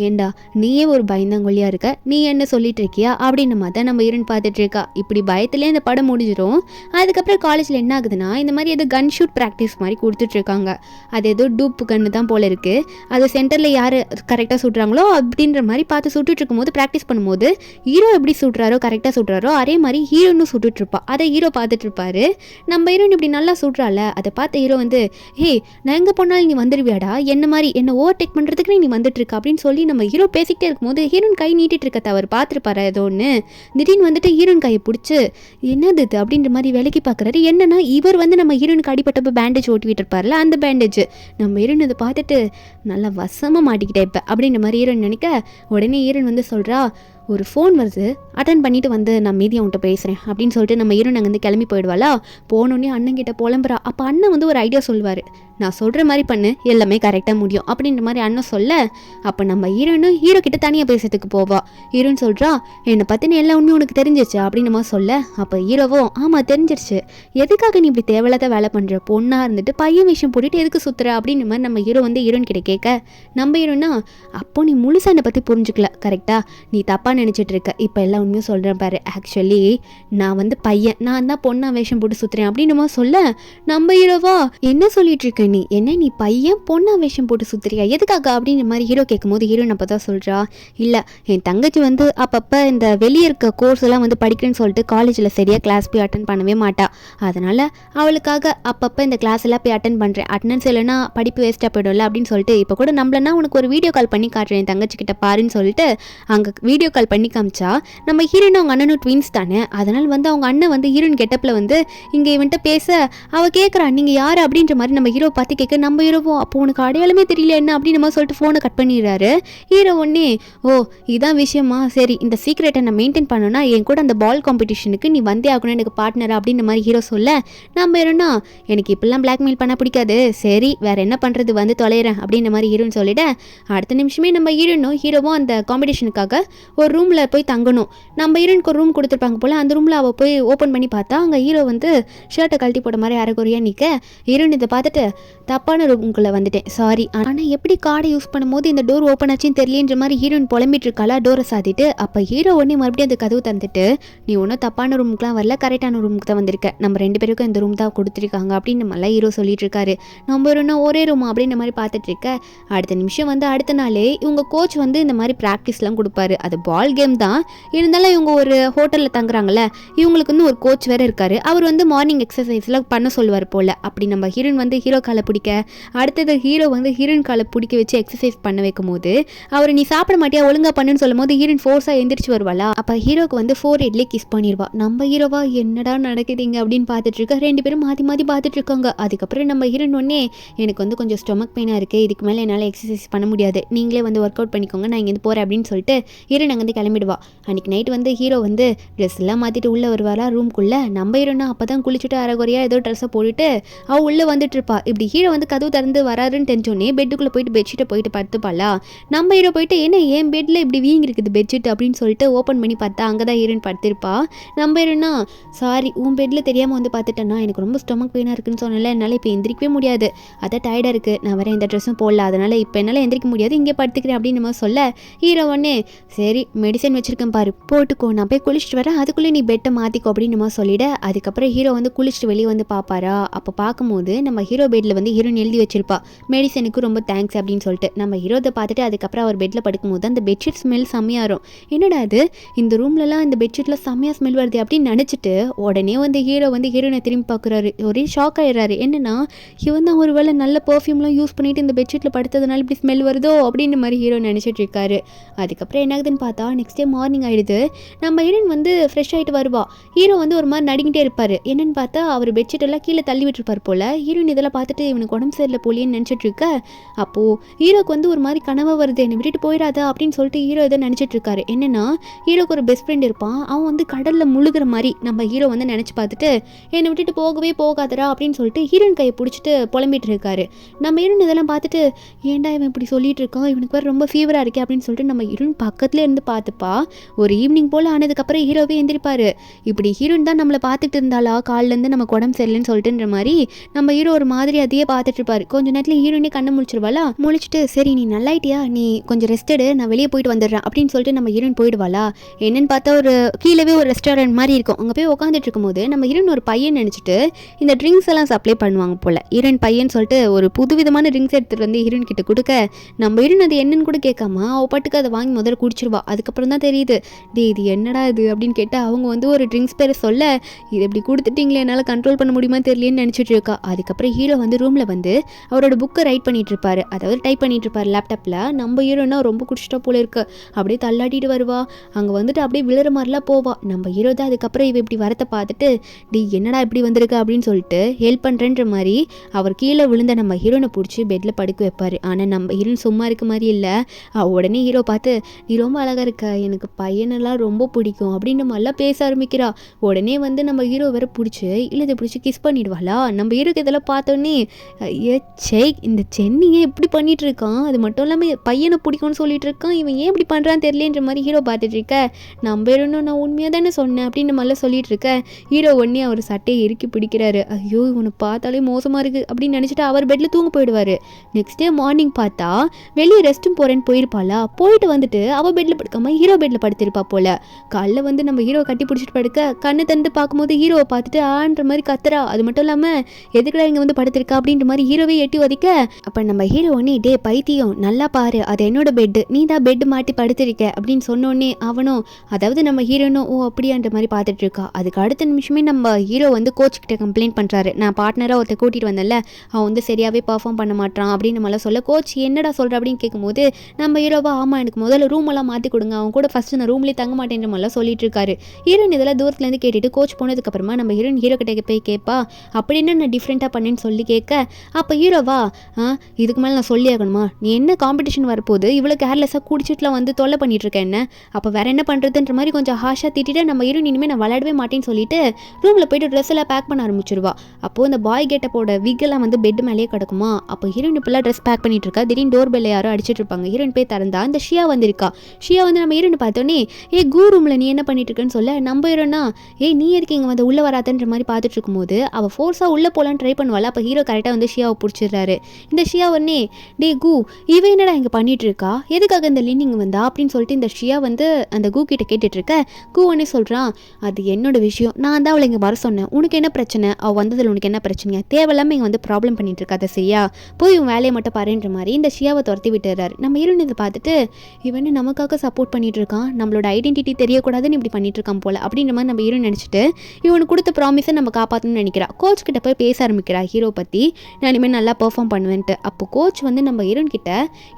ஏண்டா நீயே ஒரு பயந்தாங்கொல்லியாக இருக்க, நீ என்ன சொல்லிட்டு இருக்கியா அப்படின்னு மாதிரி தான் நம்ம ஹீரோயின் பார்த்துட்டு இருக்கா. இப்படி பயத்துலேயே இந்த படம் முடிஞ்சிடும். அதுக்கப்புறம் காலேஜில் என்ன ஆகுதுன்னா இந்த மாதிரி ஏதோ கன் ஷூட் ப்ராக்டிஸ் மாதிரி கொடுத்துட்ருக்காங்க. அது ஏதோ டூப் கன்று தான் போல இருக்குது. அது சென்டரில் யார் கரெக்டாக சுடுறாங்களோ அப்படின்ற மாதிரி பார்த்து சுட்டுட்டு இருக்கும்போது ப்ராக்டிஸ் பண்ணும்போது ஹீரோ எப்படி சுடுறாரோ கரெக்டாக சுடுறாரோ அதே மாதிரி ஹீரோன்னு சுட்டுட்டு இருப்பா. அதை ஹீரோ பார்த்துட்டு இருப்பாரு. நம்ம ஹீரோயின் இப்படி நல்லா சுடுறால அதை பார்த்த ஹீரோ வந்து ஹே நான் எங்கே போனாலும் நீ வந்துடுவியாடா, என்ன மாதிரி என்ன ஓவர்டேக் பண்ணுறதுக்கு நீ வந்துட்டு இருக்க அப்படின்னு சொல்லி நம்ம ஹீரோ பேசிக்கிட்டே இருக்கும்போது ஹீரோயின் கை நீட்டிட்டு இருக்க தவறு பார்த்துருப்பாரு ஏதோ ஒன்று. திடீர்னு வந்துட்டு ஹீரோயின் கையை பிடிச்சி என்னது இது அப்படின்ற மாதிரி விலைக்கு பார்க்குறாரு. என்னன்னா இவர் வந்து நம்ம ஹீரோயினுக்கு அடிப்பட்டப்போ பேண்டேஜ் ஓட்டிவிட்டு இருப்பார்ல அந்த பேண்டேஜ். நம்ம ஹீரோயின் அதை பார்த்துட்டு நல்லா வசமாக மாட்டிக்கிட்டே இப்போ அப்படின்ற மாதிரி ஹீரோயின் நினைக்க உடனே ஹீரோயின் வந்து சொல்கிறா ஒரு ஃபோன் வருது அட்டன் பண்ணிட்டு வந்து நான் மீதி அவன்கிட்ட பேசுகிறேன் அப்படின்னு சொல்லிட்டு நம்ம ஹீரோயின் அங்கே வந்து கிளம்பி போயிடுவாளா. போனோடனே அண்ணன் கிட்ட புலம்புறா. அப்போ அண்ணன் வந்து ஒரு ஐடியா சொல்லுவார், நான் சொல்கிற மாதிரி பண்ணு எல்லாமே கரெக்டாக முடியும் அப்படின்ற மாதிரி அண்ணன் சொல்ல அப்போ நம்ம ஹீரோயினும் ஹீரோ கிட்ட தனியாக பேசுறதுக்கு போவா. ஹீரோயின் சொல்கிறா என்னை பற்றின எல்லா உண்மையும் உனக்கு தெரிஞ்சிச்சு அப்படின்னு மாதிரி சொல்ல அப்போ ஹீரோவும் ஆமாம் தெரிஞ்சிருச்சு, எதுக்காக நீ இப்படி தேவையில்லாத வேலை பண்ணுற, பொண்ணாக இருந்துட்டு பையன் விஷயம் போட்டுட்டு எதுக்கு சுற்றுற அப்படின்ற மாதிரி நம்ம ஹீரோ வந்து ஹீரோயின் கிட்ட கேட்க நம்ம ஹீரோனா அப்போ நீ முழுசாக என்னை பற்றி புரிஞ்சுக்கல கரெக்டாக, நீ தப்பாக நினச்சிட்டு இருக்க, இப்போ எல்லா உண்மையும் சொல்கிறேன் பாரு, ஆக்சுவலி நான் வந்து பையன், நான் தான் பொண்ணா வேஷம் போட்டு சுற்றுறேன் அப்படின்னு மாதிரி சொல்ல நம்ம ஹீரோவா என்ன சொல்லிட்டு இருக்க நீ என்ன நீ பையன் பொண்ணா வேஷம் போட்டு சுற்றுறியா எதுக்காக அப்படின்ற மாதிரி ஹீரோ கேட்கும்போது ஹீரோயின் அப்போ தான் சொல்கிறா, இல்லை என் தங்கச்சி வந்து அப்பப்போ இந்த வெளியே இருக்க கோர்ஸ் எல்லாம் வந்து படிக்கிறேன்னு சொல்லிட்டு காலேஜில் சரியாக கிளாஸ் போய் அட்டன் பண்ணவே மாட்டா. அதனால் அவளுக்காக அப்பப்போ இந்த கிளாஸ் எல்லாம் போய் அட்டன் பண்ணுறேன். அட்டனன்ஸ் இல்லைன்னா படிப்பு வேஸ்ட்டாக போய்டும்ல அப்படின்னு சொல்லிட்டு இப்போ கூட நம்மளனா உனக்கு ஒரு வீடியோ கால் பண்ணி காட்டுறேன் என் தங்கச்சி கிட்ட பாருன்னு சொல்லிட்டு அங்கே வீடியோ கால் பண்ணி காமிச்சா. நம்ம ஹீரோயின் அவங்க அண்ணனும் ட்வின்ஸ் தானே, அதனால் வந்து அவங்க அண்ணன் வந்து ஹீரோயின் கெட்டப்பில் வந்து இங்கே இவன்ட்ட பேச அவள் கேட்குறா நீங்கள் யார் அப்படின்ற மாதிரி நம்ம ஹீரோ பார்த்து கேட்க, நம்ம ஹீரோவோ அப்போ உனக்கு அடையாளமே தெரியல என்ன அப்படின்னு நம்ம சொல்லிட்டு ஃபோனை கட் பண்ணிடுறாரு. ஹீரோ ஒன்னே ஓ இதான் விஷயமா, சரி இந்த சீக்ரெட்டை நான் மெயின்டைன் பண்ணணும்னா என் கூட அந்த பால் காம்படிஷனுக்கு நீ வந்தே ஆகணும் எனக்கு பார்ட்னரா அப்படின்ற மாதிரி ஹீரோ சொல்ல, நம்ம ஹீரோனா எனக்கு இப்பெல்லாம் பிளாக்மெயில் பண்ண பிடிக்காது, சரி வேற என்ன பண்ணுறது வந்து தொலைகிறேன் அப்படின்ற மாதிரி ஹீரோன்னு சொல்லிட்டு அடுத்த நிமிஷமே நம்ம ஹீரோவும் அந்த காம்படிஷனுக்காக ஒரு ரூமில் போய் தங்கணும். நம்ம ஹீரோனுக்கு ஒரு ரூம் கொடுத்துருப்பாங்க போல், அந்த ரூமில் அவள் போய் ஓப்பன் பண்ணி பார்த்தா அங்கே ஹீரோ வந்து ஷர்ட்டை கழட்டி போட்ட மாதிரி அரைக்குறையாக நிற்க, ஹீரோன் இதை பார்த்துட்டு தப்பான ரூம்குள்ளே வந்துட்டேன் சாரி, ஆனால் எப்படி கார்டை யூஸ் பண்ணும்போது இந்த டோர் ஓப்பன் ஆச்சுன்னு தெரியலன்ற மாதிரி ஹீரோயின் புலம்பிட்டு இருக்காளா டோரை சாத்திட்டு. அப்போ ஹீரோ உடனே மறுபடியும் அந்த கதவு தந்துட்டு, நீ ஒன்றும் தப்பான ரூமுக்குலாம் வரல, கரெக்டான ரூமுக்கு தான் வந்திருக்க, நம்ம 2 பேருக்கும் இந்த ரூம் தான் கொடுத்துருக்காங்க அப்படின்னு நம்மளாம் ஹீரோ சொல்லிட்டு இருக்காரு. நம்ம ஒரே ரூம் அப்படின்ற மாதிரி பார்த்துட்டு இருக்க அடுத்த நிமிஷம் வந்து அடுத்த நாளே இவங்க கோச் வந்து இந்த மாதிரி ப்ராக்டிஸ்லாம் கொடுப்பாரு. அது பால் கேம் தான் இருந்தாலும் இவங்க ஒரு ஹோட்டலில் தங்குறாங்கல்ல, இவங்களுக்கு வந்து ஒரு கோச் வேறு இருக்காரு. அவர் வந்து மார்னிங் எக்ஸசைஸ்லாம் பண்ண சொல்லுவார் போல். அப்படி நம்ம ஹீரோயின் வந்து ஹீரோ காலை பிடிக்க, அடுத்தது ஹீரோ வந்து ஹீரோயின் காலை பிடிக்க வச்சு எக்ஸசைஸ் பண்ண வைக்கும் போது அவர் நீ சாப்பிட மாட்டியா ஒழுங்கா பண்ணுன்னு சொல்லும் போது ஹீரோயின் ஃபோர்ஸாக எந்திரிச்சு வருவாளா. அப்போ ஹீரோக்கு வந்து 4 இட்லி கிஸ் பண்ணிடுவா. நம்ம ஹீரோவா என்னடா நடக்குதுங்க அப்படின்னு பார்த்துட்டு இருக்க, 2 பேரும் மாற்றி மாற்றி பார்த்துட்டு இருக்காங்க. அதுக்கப்புறம் நம்ம ஹீரோயின் ஒன்னே எனக்கு வந்து கொஞ்சம் ஸ்டொமக் பெயினாக இருக்குது, இதுக்கு மேலே என்னால் எக்ஸசைஸ் பண்ண முடியாது, நீங்களே வந்து ஒர்க் அவுட் பண்ணிக்கோங்க, நான் இங்கேருந்து போகிறேன் அப்படின்னு சொல்லிட்டு ஹீரோயின் அங்கேருந்து கிளம்பிடுவா. அன்றைக்கி நைட் வந்து ஹீரோ வந்து ட்ரெஸ் எல்லாம் மாற்றிட்டு உள்ளே வருவாரா ரூம்குள்ளே. நம்ம ஹீரோனா அப்போ தான் குளிச்சுட்டு அரைகுறையாக ஏதோ ட்ரெஸ்ஸை போட்டுட்டு அவள் உள்ளே வந்துட்டு இருப்பா. இப்படி ஹீரோ வந்து கதவு திறந்து வராருன்னு தெரிஞ்சோடனே பெட்டுக்குள்ளே போயிட்டு பெட்ஷீட்டை போயிட்டு படுத்துப்பாளா. நம்ம ஹீரோ போயிட்டு என்ன என் பெட்டில் இப்படி வீங்கி இருக்குது பெட்ஷீட் அப்படின்னு சொல்லிட்டு ஓப்பன் பண்ணி பார்த்தா அங்கே தான் ஹீரோயின் படுத்திருப்பா. நம்ம ஹீரோனா சாரி உன் பெட்டில் தெரியாமல் வந்து பார்த்துட்டேன்னா எனக்கு ரொம்ப ஸ்டொமக் பெயினாக இருக்குன்னு சொன்னல, என்னால் இப்போ எந்திரிக்கவே முடியாது, அதான் டயர்டாக இருக்குது, நான் வேறு எந்த ட்ரெஸ்ஸும் போடல, அதனால் இப்போ என்னால் எந்திரிக்க முடியாது, இங்கே படுத்துக்கிறேன் அப்படின்னு நம்ம சொல்ல ஹீரோ ஒன்னே சரி மெடிசன் வச்சுருக்கேன் பாரு போட்டுக்கோ, நான் போய் குளிச்சுட்டு வரேன், அதுக்குள்ளே நீ பெட்டை மாற்றிக்கோ அப்படின்னு நம்ம சொல்லிவிட. அதுக்கப்புறம் ஹீரோ வந்து குளிச்சுட்டு வெளியே வந்து பார்ப்பாரா. அப்போ பார்க்கும்போது நம்ம ஹீரோ பெட்டில் வந்து ஹீரோயின் எழுதி வச்சிருப்பா மெடிசனுக்கு ரொம்ப தேங்க்ஸ் அப்படின்னு சொல்லிட்டு. நம்ம ஹீரோதை பார்த்துட்டு அதுக்கப்புறம் அவர் பெட்டில் படுக்கும்போது அந்த பெட்ஷீட் ஸ்மெல் செம்மையாக வரும். என்னடா அது இந்த ரூம்லலாம் இந்த பெட்ஷீட்டில் செம்மையாக ஸ்மெல் வருது அப்படின்னு நினச்சிட்டு உடனே வந்து ஹீரோ வந்து ஹீரோனை திரும்பி பார்க்குறாரு. ஒரே ஷாக் ஆகிடுறாரு. என்னன்னா இவன் தான் ஒரு வேளை நல்ல பர்ஃப்யூம்லாம் யூஸ் பண்ணிட்டு இந்த பெட்ஷீட்டில் படுத்ததுனால இப்படி ஸ்மெல் வருதோ அப்படின்னு மாதிரி ஹீரோ நினச்சிட்டு இருக்காரு. அதுக்கப்புறம் என்ன ஆகுதுன்னு பார்த்தா நெக்ஸ்ட் டே மார்னிங் ஆகிடுது. நம்ம ஹீரோயின் வந்து ஃப்ரெஷ் ஆகிட்டு வருவா. ஹீரோ வந்து ஒரு மாதிரி நடிக்கிட்டே இருப்பார். என்னன்னு பார்த்தா அவர் பெட்ஷீட் எல்லாம் கீழே தள்ளி விட்டுருப்பார் போல். ஹீரோயின் இதெல்லாம் பார்த்துட்டு இவனுக்கு உடம்பு சரியில்லை போலியன்னு நினச்சிட்டு இருக்க. அப்போது ஹீரோக்கு வந்து ஒரு மாதிரி கனவாக வருது, என்னை விட்டுட்டு போயிடாதா அப்படின்னு சொல்லிட்டு ஹீரோ இதை நினச்சிட்டு இருக்காரு. என்னன்னா ஹீரோக்கு ஒரு பெஸ்ட் ஃப்ரெண்ட் இருப்பான், அவன் வந்து கடலில் முழுகிற மாதிரி நம்ம ஹீரோ வந்து நினச்சி பார்த்துட்டு என்னை விட்டுட்டு போகவே போகாதரா அப்படின்னு சொல்லிட்டு ஹீரோயின் கையை பிடிச்சிட்டு புலம்பிட்டு இருக்காரு. நம்ம ஹீரோயின் இதெல்லாம் பார்த்துட்டு ஏன்டா இவன் இப்படி சொல்லிட்டு இருக்கான், இவனுக்கு வேறு ரொம்ப ஃபீவராக இருக்கே அப்படின்னு சொல்லிட்டு நம்ம ஹீரோயின் பக்கத்துல இருந்து பார்த்துப்பா. ஒரு ஈவினிங் போல் ஆனதுக்கப்புறம் ஹீரோவே எந்திரிப்பார். இப்படி ஹீரோயின் தான் நம்மளை பார்த்துட்டு இருந்தாளா காலிலேருந்து நமக்கு உடம்பு சரியில்லைன்னு சொல்லிட்டுன்ற மாதிரி நம்ம ஹீரோ ஒரு மாதிரி அதையே பார்த்துட்டு இருப்பாரு. கொஞ்ச நேரத்தில் ஹீரோயினே கண்ணை முழிச்சிருவாளா. முழிச்சிட்டு சரி நீ நல்லாயிட்டியா, நீ கொஞ்சம் ரெஸ்ட் எடு, நான் வெளியே போயிட்டு வந்துடுறேன் அப்படின்னு சொல்லிட்டு நம்ம ஹீரோயின் போயிடுவாளா. என்னன்னு பார்த்தா ஒரு கீழவே ஒரு ரெஸ்டாரண்ட் மாதிரி இருக்கும். அங்கே போய் உட்காந்துட்டு இருக்கும்போது நம்ம ஹீரோயின் ஒரு பையன் நினச்சிட்டு இந்த ட்ரிங்க்ஸ் எல்லாம் சப்ளை பண்ணுவாங்க போல். ஹீரோயின் பையன் சொல்லிட்டு ஒரு புதுவிதமான ட்ரிங்க்ஸ் எடுத்துகிட்டு வந்து ஹீரோயின் கிட்ட கொடுக்க நம்ம ஹீரோயின் அது என்னன்னு கூட கேட்காம அவள் பாட்டுக்கு அதை வாங்கி முதல்ல குடிச்சிருவா. அதுக்கப்புறம் தான் தெரியுது இது என்னடா இது அப்படின்னு கேட்டால் அவங்க வந்து ஒரு ட்ரிங்க்ஸ் பேரை சொல்ல இது எப்படி கொடுத்துட்டீங்களே என்னால் கண்ட்ரோல் பண்ண முடியுமா தெரியலேன்னு நினச்சிட்டு இருக்கா. அதுக்கப்புறம் ஹீரோ வந்து ரூமில் வந்து அவரோட புக்கை ரைட் பண்ணிட்டு இருப்பாரு, அதாவது டைப் பண்ணிட்டு இருப்பாரு லேப்டாப்பில். நம்ம ஹீரோனா ரொம்ப குடிச்சிட்டா போல இருக்கு, அப்படியே தள்ளாட்டிட்டு வருவா. அங்கே வந்துட்டு அப்படியே விழுற மாதிரிலாம் போவா. நம்ம ஹீரோ தான் அதுக்கப்புறம் இவ இப்படி வரத்தை பார்த்துட்டு என்னடா இப்படி வந்திருக்கு அப்படின்னு சொல்லிட்டு ஹெல்ப் பண்ணுறேன்ற மாதிரி அவர் கீழே விழுந்த நம்ம ஹீரோனை பிடிச்சி பெட்டில் படுக்க வைப்பார். ஆனால் நம்ம ஹீரோயின் சும்மா இருக்க மாதிரி இல்லை. உடனே ஹீரோ பார்த்து நீ ரொம்ப அழகாக இருக்க, எனக்கு பையனெல்லாம் ரொம்ப பிடிக்கும் அப்படின்னு மாதிரிலாம் பேச ஆரம்பிக்கிறா. உடனே வந்து நம்ம ஹீரோ வேற பிடிச்சி இதை பிடிச்சி கிஸ் பண்ணிடுவாளா. நம்ம ஹீரோக்கு இதெல்லாம் பார்த்தோன்னே ஏ இந்த சென்னியே எப்படி பண்ணிட்டு இருக்கான், அது மட்டும் இல்லாமல் பையனை பிடிக்கும்னு சொல்லிட்டு இருக்கான், இவன் ஏன் இப்படி பண்ணுறான்னு தெரியலன்ற மாதிரி ஹீரோ பார்த்துட்டு இருக்க. நம்ம ஹீரோனும் நான் உண்மையாக தானே சொன்னேன் அப்படின்னு மாதிரிலாம் சொல்லிட்டு இருக்க. ஹீரோ உடனே அவர் சட்டையை இறுக்கி பிடிக்கிறாரு. ஐயோ இவனை பார்த்தாலே மோசமாக இருக்குது அப்படின்னு நினச்சிட்டு அவர் பெட்டில் தூங்க போயிடுவார். நெக்ஸ்ட் டே மார்னிங் பார்த்தா வெளியே ரெஸ்ட்டும் போகிறேன்னு போயிருப்பாளா. போயிட்டு வந்துட்டு அவள் பெட்டில் படுக்காம ஹீரோ பெட்டில் படுத்திருப்பா போல. காலைல வந்து நம்ம ஹீரோ கட்டி பிடிச்சிட்டு படுக்க கண்ணு திறந்து பார்க்கும்போது ஹீரோவை பார்த்துட்டு ஆன்ற மாதிரி கத்துறா. அது மட்டும் இல்லாமல் எதுக்குடா இங்கே வந்து படுத்திருக்கா அப்படின்ற மாதிரி ஹீரோவே எட்டி ஒதிக்க அப்போ நம்ம ஹீரோ ஒன்னே டே பைத்தியம் நல்லா பாரு அது என்னோட பெட்டு நீ தான் பெட்டு மாட்டி படுத்திருக்க அப்படின்னு சொன்னோடனே அவனும் அதாவது நம்ம ஹீரோனும் ஓ அப்படியான்ற மாதிரி பார்த்துட்டு இருக்கா. அதுக்கு அடுத்த நிமிஷமே நம்ம ஹீரோ வந்து கோச் கிட்ட கம்ப்ளைண்ட் பண்ணுறாரு. நான் பார்ட்னராக ஒருத்த கூட்டிகிட்டு வந்தேன்ல அவன் வந்து சரியாகவே பர்ஃபார்ம் பண்ண மாட்டான் அப்படின்னு நம்மளாம் சொல்ல கோச் என்னடா சொல்கிற அப்படின்னு கேட்கும்போது நம்ம ஹீரோவா ஆமாம் எனக்கு முதல்ல ரூம் எல்லாம் மாற்றி கொடுங்க அவன் கூட ஃபஸ்ட்டு நான் ரூம்லேயே தங்க மாட்டேன்ற மாதிரிலாம் சொல்லிட்டு இருக்காரு. ஹீரோன் இதெல்லாம் தூரத்துலேருந்து கேட்டுட்டு கோச் போனதுக்கப்புறமா நம்ம ஹீரோ கிட்ட போய் கேட்பா அப்படின்னு நான் டிஃப்ரெண்ட்டாக பண்ணேன்னு சொல்லி கேட்க அப்போ ஹீரோவா இதுக்கு மேலே நான் சொல்லி ஆகணுமா நீ என்ன காம்படிஷன் வரப்போது இவ்வளோ கேர்லெஸ்ஸாக குடிச்சிட்டுலாம் வந்து தொல்லை பண்ணிட்டு இருக்கேன் என்ன அப்போ வேற என்ன பண்ணுறதுன்ற மாதிரி கொஞ்சம் ஹாஷாக திட்டிட்டு நம்ம ஹீரோன் இனிமேல் நான் விளையாடவே மாட்டேன்னு சொல்லிட்டு ரூமில் போயிட்டு ட்ரெஸ் எல்லாம் பேக் பண்ண ஆரம்பிச்சிருவா. அப்போது இந்த பாய் கெட்டப்போட விக்கெல்லாம் வந்து பெட் மேலேயே கிடக்குமா. அப்போ ஹீரோயின் இப்பெல்லாம் ட்ரெஸ் பேக் பண்ணிட்டு இருக்கா. திடீர்னு டோர் பெல்ல யாரோ அடிச்சிட்டு இருப்பாங்க. ஹீரோயின் போய் திறந்தா இந்த ஷியா வந்திருக்கா. ஷியா வந்து நம்ம ஹீரோயின் பார்த்தோன்னே கூ ரூமில் நீ என்ன பண்ணிட்டு இருக்கேன்னு சொல்ல நம்ம ஹீரோனா நீ எதுக்கு இங்கே வந்து உள்ளே வராதன்ற மாதிரி பார்த்துட்டு இருக்கும்போது அவள் ஃபோர்ஸாக உள்ளே போகலான்னு ட்ரை பண்ணுவாள். அப்போ ஹீரோ கரெக்டாக வந்து ஷியாவை பிடிச்சிடுறாரு. இந்த ஷியா உடனே கூ இவ என்னடா இங்கே பண்ணிட்டு இருக்கா எதுக்காக இந்த லினிங் வந்தா அப்படின்னு சொல்லிட்டு இந்த ஷியா வந்து அந்த கூ கிட்ட கேட்டுட்டு இருக்க. கூ உடனே சொல்கிறான் அது என்னோட விஷயம் நான் தான் அவளை இங்கே வர சொன்னேன் உனக்கு என்ன பிரச்சனை அவள் வந்ததில் உனக்கு என்ன பிரச்சனையா தேவையில்லாமல் இங்கே வந்து ப்ராப்ளம் பண்ணிட்டு இருக்காத சரியா போய் உன் வேலையை மட்டும் பாருன்ற மாதிரி இந்த ஷியாவை துரத்தி விட்டுறாரு. நம்ம ஹீரோயின் இதை பார்த்துட்டு இவனு நமக்காக சப்போர்ட் பண்ணிட்டு இருக்கான் நம்மளோட ஐடென்டிட்டி தெரியக்கூடாதுன்னு இப்படி பண்ணிட்டு இருக்கான் போல அப்படின்ற மாதிரி நம்ம ஹீரோயின் நினச்சிட்டு இவனுக்கு கொடுத்த ப்ராமிஸை நம்ம காப்பாற்றணும்னு நினைக்கிறா. கோச் கிட்ட போய் பேச ஆரம்பிக்கிறா ஹீரோ பற்றி நான் இனிமேல் நல்லா பெர்ஃபார்ம் பண்ணுவேன்ட்டு. அப்போ கோச் வந்து நம்ம ஹீரோயின் கிட்ட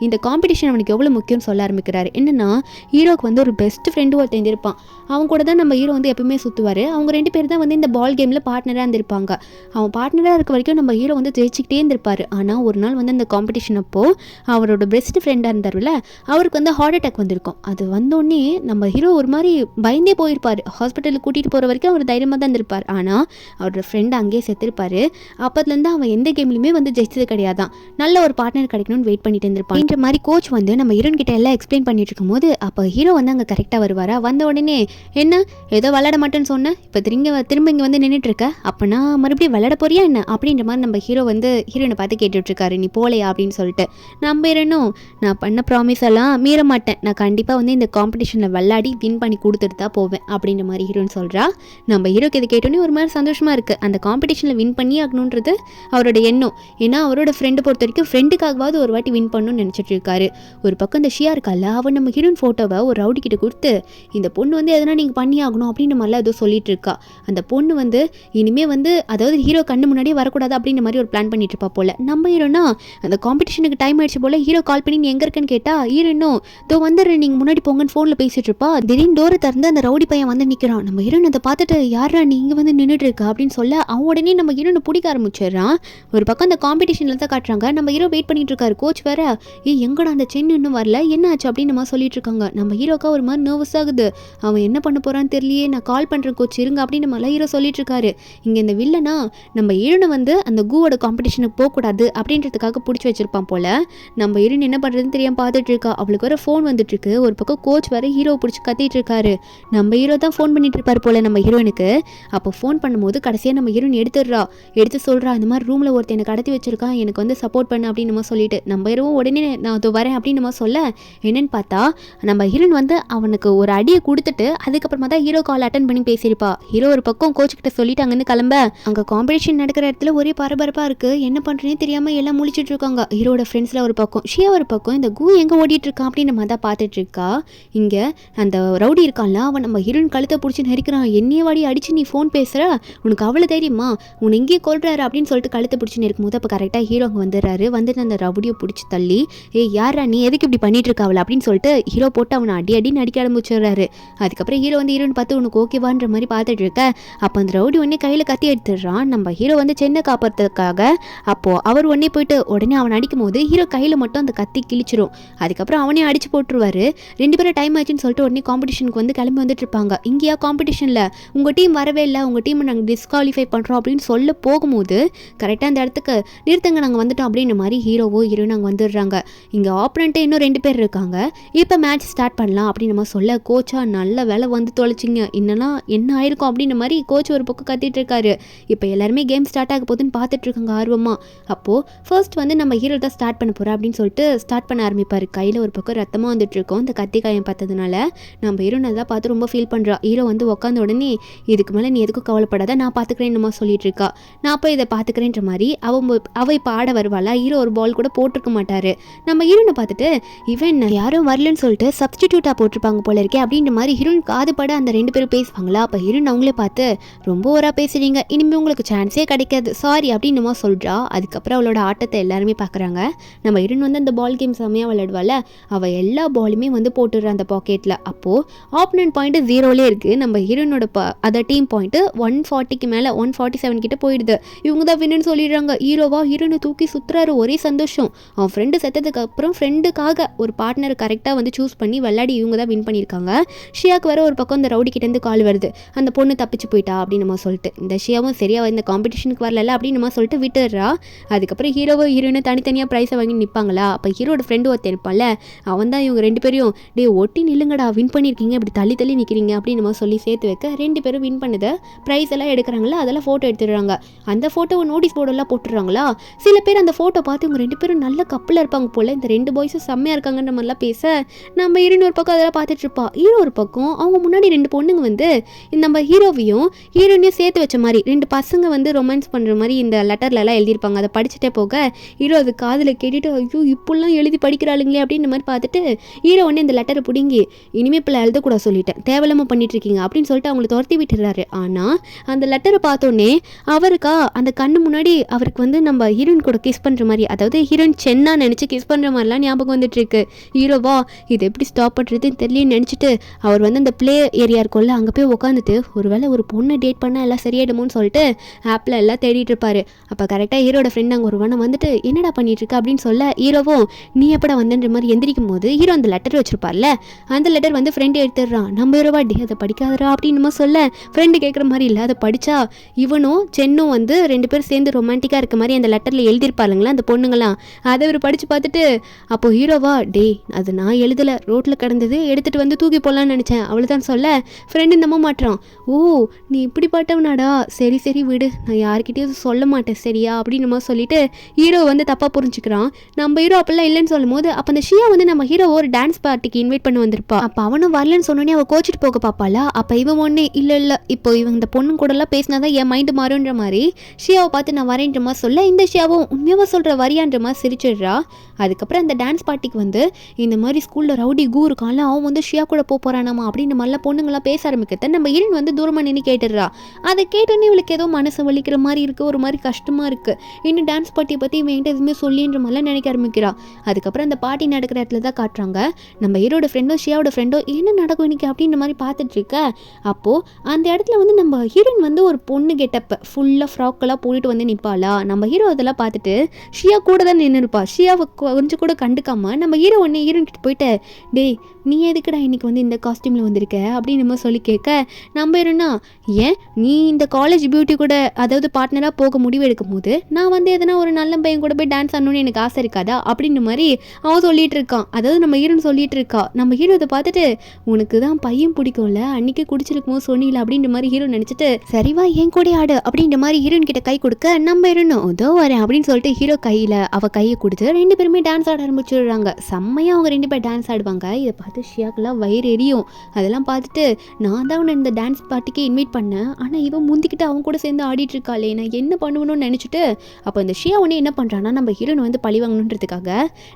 இந்த காம்படிஷன் அவனுக்கு எவ்வளோ முக்கியம்னு சொல்ல ஆரம்பிக்கிறாரு. என்னன்னா ஹீரோக்கு வந்து ஒரு பெஸ்ட் ஃப்ரெண்டு ஒருத்தன் இருப்பான் அவன் கூட தான் நம்ம ஹீரோ வந்து எப்பவுமே சுற்றுவார். அவங்க 2 பேர் தான் வந்து இந்த பால் கேமில் பார்ட்னராக இருந்திருப்பாங்க. அவன் பார்ட்னராக இருக்க வரைக்கும் நம்ம ஹீரோ வந்து ஜெயிச்சிக்கிட்டே இருந்திருப்பார். ஆனால் ஒரு நாள் வந்து அந்த காம்படிஷன் அப்போது அவரோட பெஸ்ட் ஃப்ரெண்டாக இருந்தார்ல அவருக்கு வந்து ஹார்ட் அட்டாக் வந்திருக்கும். அது வந்தோடனே நம்ம ஹீரோ ஒரு மாதிரி பயந்தே போயிருப்பார். ஹாஸ்பிட்டலுக்கு கூட்டிகிட்டு போகிற வரைக்கும் அவர் தைரியமாக தான் இருந்திருப்பார். ஆனால் அவரோட ஃப்ரெண்டு அங்கேயே செத்துருப்பார். அப்போதுலேருந்து அவன் எந்த கேம்லையுமே வந்து ஜெயிச்சது கிடையாதான். நல்ல ஒரு பார்ட்னர் கிடைக்கணும்னு வெயிட் பண்ணிட்டு இருந்திருப்பான். இந்த மாதிரி கோச் வந்து நம்ம ஹீரோன் கிட்ட எல்லாம் எக்ஸ்பிளைன் பண்ணிட்டு இருக்கும்போது அப்போ ஹீரோ வந்து அங்கே கரெக்டாக வருவாரா. வந்த உடனே என்ன ஏதோ விளையாட மாட்டேன்னு சொன்னேன் இப்போ திரும்ப இங்கே வந்து நின்றுட்டு இருக்க அப்போனா மறுபடியும் விளையாட போறியா என்ன அப்படின்ற மாதிரி நம்ம ஹீரோ வந்து ஹீரோனை பார்த்து கேட்டுட்ருக்காரு நீ போலையா அப்படின்னு சொல்லிட்டு. நம்ம ஹீரோனும் நான் பண்ண ப்ராமிஸ் எல்லாம் மீற மாட்டேன் நான் கண்டிப்பாக வந்து இந்த காம்படிஷனில் விளையாடி வின் பண்ணி கொடுத்துட்டு தான் போவேன் அப்படின்ற மாதிரி ஹீரோன்னு சொல்கிறா. நம்ம ஹீரோக்கு இது கேட்டோன்னே ஒரு மாதிரி சந்தோஷமாக இருக்குது. அந்த காம்படிஷனில் வின் பண்ணி ஆகணுன்றது அவரோட எண்ணம். ஏன்னா அவரோட ஃப்ரெண்டு பொறுத்த வரைக்கும் ஃப்ரெண்டுக்காகவாவது ஒரு வாட்டி வின் பண்ணணும்னு நினச்சிட்டு இருக்காரு. ஒரு பக்கம் இந்த ஷியா இருக்கல அவன் நம்ம ஹீரோயின் ஃபோட்டோவை ஒரு ரவுடி கிட்ட கொடுத்து இந்த பொண்ணு வந்து எதனா நீங்கள் பண்ணி ஆகணும் அப்படின்ற மாதிரிலாம் ஏதோ சொல்லிட்டு இருக்கா. அந்த பொண்ணு வந்து இனிமேல் வந்து அதாவது ஹீரோ கண்ணு முன்னாடியே வரக்கூடாது அப்படின்ற மாதிரி ஒரு பிளான் பண்ணிட்டு இருப்பா போல. நம்ம ஹீரோனா அந்த காம்படிஷனுக்கு டைம் ஆயிடுச்சு போல. ஹீரோ கால் பண்ணி நீ எங்கே இருக்கேன்னு கேட்டா ஹீரோனும் இதோ வந்துடுறேன் நீங்கள் முன்னாடி போங்கன்னு ஃபோனில் பேசிட்டு இருப்பா. திடீர்னு டோரை திறந்து அந்த ரவுடி பையன் வந்து நிற்கிறான். நம்ம ஹீரோன் அதை பார்த்துட்டு யாரா நீ இங்கே வந்து நின்றுட்டு இருக்கா அப்படின்னு சொல்ல அவன் உடனே நம்ம ஹீரோனை பிடிக்க ஆரம்பிச்சிடுறான். ஒரு பக்கம் அந்த காம்படிஷனில் தான் காட்டுறாங்க. நம்ம ஹீரோ வெயிட் பண்ணிட்டு இருக்காரு. கோச் வேற எங்கடா அந்த சென்னு இன்னும் வரல என்ன ஆச்சு அப்படின்னு நம்ம சொல்லிட்டு இருக்காங்க. நம்ம ஹீரோக்கா ஒரு மாதிரி நர்வஸ் ஆகுது. அவன் என்ன பண்ண போறான்னு தெரியலையே நான் கால் பண்ணுறேன் கோச் இருங்க அப்படின்னு நம்ம ஹீரோ சொல்லிட்டு இருக்காரு. இங்கே இந்த வில்லனா நம்ம ஹீரோனை வந்து அந்த கூவோட காம்படிஷனுக்கு போகக்கூடாது அப்படின்றதுக்காக பிடிச்சி வச்சிருப்பான் போல. நம்ம ஹீரோன் என்ன பண்ணுறதுன்னு தெரியாமல் பார்த்துட்டு இருக்கா. அவளுக்கு வர ஃபோன் வந்துட்டு இருக்கு. ஒரு பக்கம் கோச் வேற ஹீரோ பிடிச்சி கத்திட்டு இருக்காரு. நம்ம ஹீரோ தான் ஃபோன் பண்ணிட்டு இருப்பார் போல நம்ம ஹீரோனுக்கு. அப்போ ஃபோன் பண்ணும்போது கடைசியாக நம்ம ஹீரோன் எடுத்து சொல்கிறா இந்த மாதிரி ரூமில் ஒருத்தர் எனக்கு கடத்தி வச்சிருக்கான் எனக்கு வந்து சப்போர்ட் பண்ணு அப்படின்னு நம்ம சொல்லிட்டு நம்ம ஹீரோவும் உடனே நான் அது வரேன் அப்படின்னு நம்ம சொல்ல என்னன்னு பார்த்தா நம்ம ஹீரோன் வந்து அவனுக்கு ஒரு அடியை கொடுத்துட்டு அதுக்கப்புறமா தான் ஹீரோ கால் அட்டன் பண்ணி பேசியிருப்பா. ஹீரோ ஒரு பக்கம் கோச் கிட்ட சொல்லிட்டு அங்கேருந்து கிளம்ப அங்கே காம்படிஷன் நடக்கிற இடத்துல ஒரே பரபரப்பாக இருக்குது. என்ன பண்ணுறேன்னு தெரியாமல் எல்லாம் முழிச்சிட்டு இருக்காங்க. ஹீரோட ஃப்ரெண்ட்ஸில் ஒரு பக்கம் ஷியா ஒரு பக்கம் இந்த கூ எங்கே ஓடிட்டு இருக்கான் அப்படின்னு நம்ம தான் பார்த்துட்டு இருக்கா. இங்கே அந்த ரவுடி இருக்கான்ல அவன் நம்ம ஹீரோயின் கழுத்தை பிடிச்சி நெரிக்கிறான். என்னைய வாடி அடிச்சு நீ ஃபோன் பேசுகிற உனக்கு அவ்வளோ தைரியமா உன்னை எங்கேயே கொள்றாரு அப்படின்னு சொல்லிட்டு கழுத்தை பிடிச்சி நெருக்கும்போது அப்போ கரெக்டாக ஹீரோ அங்கே வந்துடுறாரு. வந்துட்டு அந்த ரவுடியை பிடிச்சி தள்ளி யாரா நீ எதுக்கு இப்படி பண்ணிட்டு இருக்காவல அப்படின்னு சொல்லிட்டு ஹீரோ போட்டு அவனை அடின்னு அடிக்க ஆரம்பிச்சிடுறாரு. அதுக்கப்புறம் ஹீரோ வந்து ஹீரோன்னு பார்த்து உனக்கு ஓகேவான்ற மாதிரி பார்த்துட்டு இருக்க. அப்போ அந்த ரவுடி உடனே கையில் கத்தி எடுத்துடுறான். நம்ம ஹீரோ வந்து சென்னை காப்பாற்றுறதுக்காக அப்போது அவர் உடனே போயிட்டு உடனே அவனை அடிக்கும் போது ஹீரோ கையில் மட்டும் அந்த கத்தி கிழிச்சிரும். அதுக்கப்புறம் அவனே அடிச்சு போட்டுருவாரு. 2 பேரும் டைம் ஆச்சுன்னு சொல்லிட்டு உடனே காம்படிஷனுக்கு வந்து கிளம்பி வந்துட்டு இருப்பாங்க. இங்கேயா காம்படிஷனில் உங்கள் டீம் வரவே இல்லை உங்கள் டீமை நாங்கள் டிஸ்குவாலிஃபை பண்ணுறோம் அப்படின்னு சொல்ல போகும்போது கரெக்டாக அந்த இடத்துக்கு நிறுத்தங்க நாங்கள் வந்துட்டோம் அப்படின்ற மாதிரி ஹீரோவும் அங்கே வந்துடுறாங்க. இங்கே ஆப்பரண்ட்டு இன்னும் 2 பேர் இருக்காங்க. இப்போ மேட்ச் ஸ்டார்ட் பண்ணலாம் அப்படின்னு நம்ம சொல்ல கோச்சா நல்ல வேலை வந்து தொலைச்சிங்க இன்னெல்லாம் என்ன ஆயிருக்கும் அப்படின்ற மாதிரி கோச் ஒரு பக்கம் கத்திட்டு இருக்காரு. இப்போ எல்லாருமே கேம் ஸ்டார்ட் ஆக போகுதுன்னு பார்த்துட்டு இருக்காங்க ஆர்வமாக. அப்போது ஃபர்ஸ்ட் வந்து நம்ம ஹீரோ தான் ஸ்டார்ட் பண்ண போகிறோம் அப்படின்னு சொல்லிட்டு ஸ்டார்ட் பண்ண ஆரம்பிப்பார். கையில் ஒரு பக்கம் ரத்தமாக வந்துட்டு இருக்கோம். இந்த கத்தி காயம் பார்த்ததுனால நம்ம ஹீரோ நல்லா பார்த்து ரொம்ப ஃபீல் பண்ணுறா. ஹீரோ வந்து உட்காந்த உடனே இதுக்கு மேலே நீ எதுக்கும் கவலைப்படாத நான் பார்த்துக்கிறேன் நம்ம சொல்லிட்டு இருக்கா. நான் போய் இதை பார்த்துக்கிறேன்ற மாதிரி அவ இப்போ ஆட வருவாளா, ஹீரோ ஒரு பால் கூட போட்டிருக்க மாட்டாரு. நம்ம ஹீரோனை பார்த்துட்டு இவன் யாரும் வரலன்னு சொல்லிட்டு சப்ஸ்டிடியூட்டாக போட்டிருப்பாங்க போல இருக்கே அப்படின்ற மாதிரி ஹீரோயின் காதுபட அந்த 2 பேரும் பேசுவாங்களா. அப்போ ஹீரோயின் அவங்களே பார்த்து ரொம்ப ஓவராக பேசுறீங்க, இனிமேல் உங்களுக்கு சான்ஸே கிடைக்காது, சாரி அப்படின்னு சொல்கிறா. அதுக்கப்புறம் அவளோட ஆட்டத்தை எல்லாருமே பார்க்குறாங்க. நம்ம ஹீரோயின் வந்து அந்த பால் கேம் செம்மையாக விளையாடுவாள். அவள் எல்லா பாலுமே வந்து போட்டுடுற அந்த பாக்கெட்டில். அப்போது ஆப்போனன்ட் பாயிண்ட் 0லே இருக்குது. நம்ம ஹீரோயினோட அதர் டீம் பாயிண்ட் 140க்கு மேலே 147 கிட்ட போயிடுது. இவங்க தான் வின்னு சொல்லிடுறாங்க. ஹீரோனை தூக்கி சுற்றுறாரு, ஒரே சந்தோஷம். அவன் ஃப்ரெண்டு செத்ததுக்கு அப்புறம் ஃப்ரெண்டுக்காக ஒரு பார்ட்னர் கரெக்டாக வந்து சூஸ் பண்ணி விளையாடி இவங்க தான் வின் பண்ணியிருக்காங்க. ஷியாவுக்கு வர ஒரு பக்கம் இந்த ரவுடி கிட்டேருந்து கால் வருது, அந்த பொண்ணு தப்பிச்சு போயிட்டா அப்படின்னு சொல்லிட்டு. இந்த ஷியாவும் சரியா இந்த காம்படிஷனுக்கு வரல அப்படின்னு சொல்லிட்டு விட்டுடுறா. அதுக்கப்புறம் ஹீரோயினை தனித்தனியாக ப்ரைஸை வாங்கி நிற்பாங்களா. அப்போ ஹீரோட ஃப்ரெண்டு ஒருத்தர் இருப்பான்ல, அவன் தான் இவங்க 2 பேரையும் டே ஒட்டி நில்லுங்கடா, வின் பண்ணியிருக்கீங்க, இப்படி தள்ளி தள்ளி நிற்கிறீங்க அப்படின்னு சொல்லி சேர்த்து வைக்க 2 பேரும் வின் பண்ணது ப்ரைஸ் எல்லாம் எடுக்கிறாங்களா. அதெல்லாம் ஃபோட்டோ எடுத்துடுறாங்க. அந்த ஃபோட்டோவை நோட்டீஸ் போர்டெல்லாம் போட்டுடுறாங்களா. சில பேர் அந்த ஃபோட்டோ பார்த்து இவங்க 2 பேரும் நல்ல கப்பலாக இருப்பாங்க போல், இந்த 2 பாய்ஸும் செம்மையாக இருக்காங்கன்ற மாதிரிலாம் பேச நம்ம ஹீரோயின் ஒரு பக்கம் அதெல்லாம் பார்த்துட்டு இருப்பா. ஹீரோ ஒரு பக்கம் அவங்க முன்னாடி 2 பொண்ணுங்க வந்து நம்ம ஹீரோவையும் ஹீரோயினையும் சேர்த்து வச்ச மாதிரி 2 பசங்க வந்து ரொமான்ஸ் பண்ணுற மாதிரி இந்த லெட்டர்லலாம் எழுதியிருப்பாங்க. அதை படிச்சுட்டே போக ஹீரோ அது காதில் கேட்டுட்டு ஐயோ இப்படிலாம் எழுதி படிக்கிறாளுங்களே அப்படின்ற மாதிரி பார்த்துட்டு ஹீரோ உடனே இந்த லெட்டரை பிடிங்கி இனிமேல் இப்போ எழுதக்கூடாது சொல்லிட்டேன், தேவையில்லாமல் பண்ணிட்டு இருக்கீங்க அப்படின்னு சொல்லிட்டு அவங்களை துரத்தி விட்டுறாரு. ஆனால் அந்த லெட்டரை பார்த்தோன்னே அவருக்கா அந்த கண்ணு முன்னாடி அவருக்கு வந்து நம்ம ஹீரோயின் கூட கிஸ் பண்ணுற மாதிரி, அதாவது ஹீரோயின் சென்னா நினச்சி கிஸ் பண்ணுற மாதிரிலாம் ஞாபகம் வந்துட்டு இருக்கு. ஹீரோவா இது எப்படி ஸ்டாப் பண்ணுறதுன்னு தெரியலன்னு நினச்சிட்டு அவர் வந்து அந்த ப்ளே ஏரியா இருக்கும்ல அங்கே போய் உட்காந்துட்டு ஒருவேளை ஒரு பொண்ணை டேட் பண்ணால் எல்லாம் சரியாயிடுமோன்னு சொல்லிட்டு ஆப்பில் எல்லாம் தேடிட்டு இருப்பாரு. அப்போ கரெக்டாக ஹீரோட ஃப்ரெண்ட் அங்கே ஒரு வனம் வந்துட்டு என்னடா பண்ணிட்டு இருக்க அப்படின்னு சொல்ல ஹீரோவும் நீ எப்படா வந்தன்ற மாதிரி எந்திரிக்கும் போது ஹீரோ அந்த லெட்டர் வச்சிருப்பார்ல, அந்த லெட்டர் வந்து ஃப்ரெண்டு எடுத்துடுறான். நம்ம ஹீரோவா டே அதை படிக்காதரா அப்படின்னு சொல்ல ஃப்ரெண்டு கேட்குற மாதிரி இல்லை, அதை படித்தா இவனும் சென்னும் வந்து 2 பேரும் சேர்ந்து ரொமான்டிக்காக இருக்க மாதிரி அந்த லெட்டரில் எழுதியிருப்பாருங்களா அந்த பொண்ணுங்களாம். அதை ஒரு படித்து பார்த்துட்டு அப்போது ஹீரோவா டே அது நான் எழுதலை, ரோட்டில் கிடந்தது எடுத்துகிட்டு வந்து தூக்கி போடலான்னு நினச்சேன் அவ்வளோதான் சொல்ல ஃப்ரெண்டு நம்ப மாட்டான். ஓ நீ இப்படி பட்டவனாடா, சரி சரி விடு, நான் யார்கிட்டயும் சொல்ல மாட்டேன் சரியா அப்படின்னு சொல்லிட்டு ஹீரோ வந்து தப்பாக புரிஞ்சுக்கிறான். நம்ம ஹீரோ அப்பெல்லாம் இல்லைன்னு சொல்லும் போது அப்போ அந்த ஷியா வந்து நம்ம ஹீரோ ஒரு டான்ஸ் பார்ட்டிக்கு இன்வைட் பண்ணி வந்திருப்பா. அப்போ அவனும் வரலன்னு சொன்னோன்னே அவள் கோச்சிட்டு போக பார்ப்பாளா. அப்போ இவன் ஒன்று இல்லை இப்போ இவங்க இந்த பொண்ணு கூடலாம் பேசினாதான் என் மைண்டு மாறுன்ற மாதிரி ஷியாவை பார்த்து நான் வரேன்ற மாதிரி சொல்ல இந்த ஷியாவும் உண்மையாக சொல்கிற வரியான்ற மாதிரி சிரிச்சிடுறா. அதுக்கப்புறம் அந்த டான்ஸ் பார்ட்டிக்கு வந்து இந்த மாதிரி ஸ்கூலில் ரவுடி கூ இருக்கான்ல அவன் வந்து ஷியா கூட போகிறானாமா அப்படின்னு மாதிரிலாம் பொண்ணுங்களாம் பேச ஆரம்பிக்கிறத நம்ம ஹீரோயின் வந்து தூரமாக நின்று கேட்டுடுறா. அதை கேட்டோன்னே இவளுக்கு ஏதோ மனசு வலிக்கிற மாதிரி இருக்குது, ஒரு மாதிரி கஷ்டமாக இருக்குது. இன்னும் டான்ஸ் பார்ட்டியை பற்றி இவன் என்கிட்ட எதுவுமே சொல்லின்ற மாதிரிலாம் நினைக்க ஆரம்பிக்கிறா. அதுக்கப்புறம் அந்த பார்ட்டி நடக்கிற இடத்துல தான் காட்டுறாங்க நம்ம ஹீரோட ஃப்ரெண்டோ ஷியாவோட ஃப்ரெண்டோ என்ன நடக்கும் இன்னைக்கு அப்படின்ற மாதிரி பார்த்துட்டு இருக்க. அப்போது அந்த இடத்துல வந்து நம்ம ஹீரோயின் வந்து ஒரு பொண்ணு கெட்டப்ப ஃபுல்லாக ஃப்ராக்கெல்லாம் போயிட்டு வந்து நிற்பாளா. நம்ம ஹீரோ அதெல்லாம் பார்த்துட்டு ஷியா கூட தான் நின்று இருப்பா. ஷியாவை கொஞ்சம் கூட கண்டுக்காமல் நம்ம ஹீரோ ஒன்று ஹீரோயின் கிட்ட போயிட்டு டேய் நீ எதுக்குடா இன்னைக்கு வந்து இந்த காஸ்டியூமில் வந்திருக்க அப்படின்னு நம்ம சொல்லி கேட்க நம்ம இருன்னா ஏன் நீ இந்த காலேஜ் பியூட்டி கூட அதாவது பார்ட்னராக போக முடிவு எடுக்கும் போது நான் வந்து எதனா ஒரு நல்ல பையன் கூட போய் டான்ஸ் ஆடணும்னு எனக்கு ஆசை இருக்காதா அப்படின்னு மாதிரி அவன் சொல்லிட்டு இருக்கான். அதாவது நம்ம ஹீரோன்னு சொல்லிட்டு இருக்கா. நம்ம ஹீரோ இதை பார்த்துட்டு உனக்கு தான் பையன் பிடிக்கும்ல அன்னைக்கு குடிச்சிருக்கும் போது சொன்னீங்களா அப்படின்ற மாதிரி ஹீரோ நினச்சிட்டு சரிவா என் கூட ஆடு அப்படின்ற மாதிரி ஹீரோயின் கிட்ட கை கொடுக்க நம்ம இருந்தோம் இதோ வரேன் அப்படின்னு சொல்லிட்டு ஹீரோ கையில் அவள் கையை கொடுத்து 2 பேருமே டான்ஸ் ஆட ஆரம்பிச்சுடுறாங்க. செம்மையாக அவங்க 2 பேர் டான்ஸ் ஆடுவாங்க. இதை பார்த்து ஷியாக்கெல்லாம் வயிறு எரியும். அதெல்லாம் பார்த்துட்டு நான் தான் அவனை இந்த டான்ஸ் பார்ட்டிக்கு இன்வைட் பண்ணேன், ஆனால் இவன் முந்திக்கிட்டு அவங்க கூட சேர்ந்து ஆடிட்டு இருக்காளே நான் என்ன பண்ணணும்னு நினச்சிட்டு அப்போ இந்த ஷியா உடனே என்ன பண்ணுறான்னா நம்ம ஹீரோன் வந்து பழி வாங்கணுன்றதுக்காக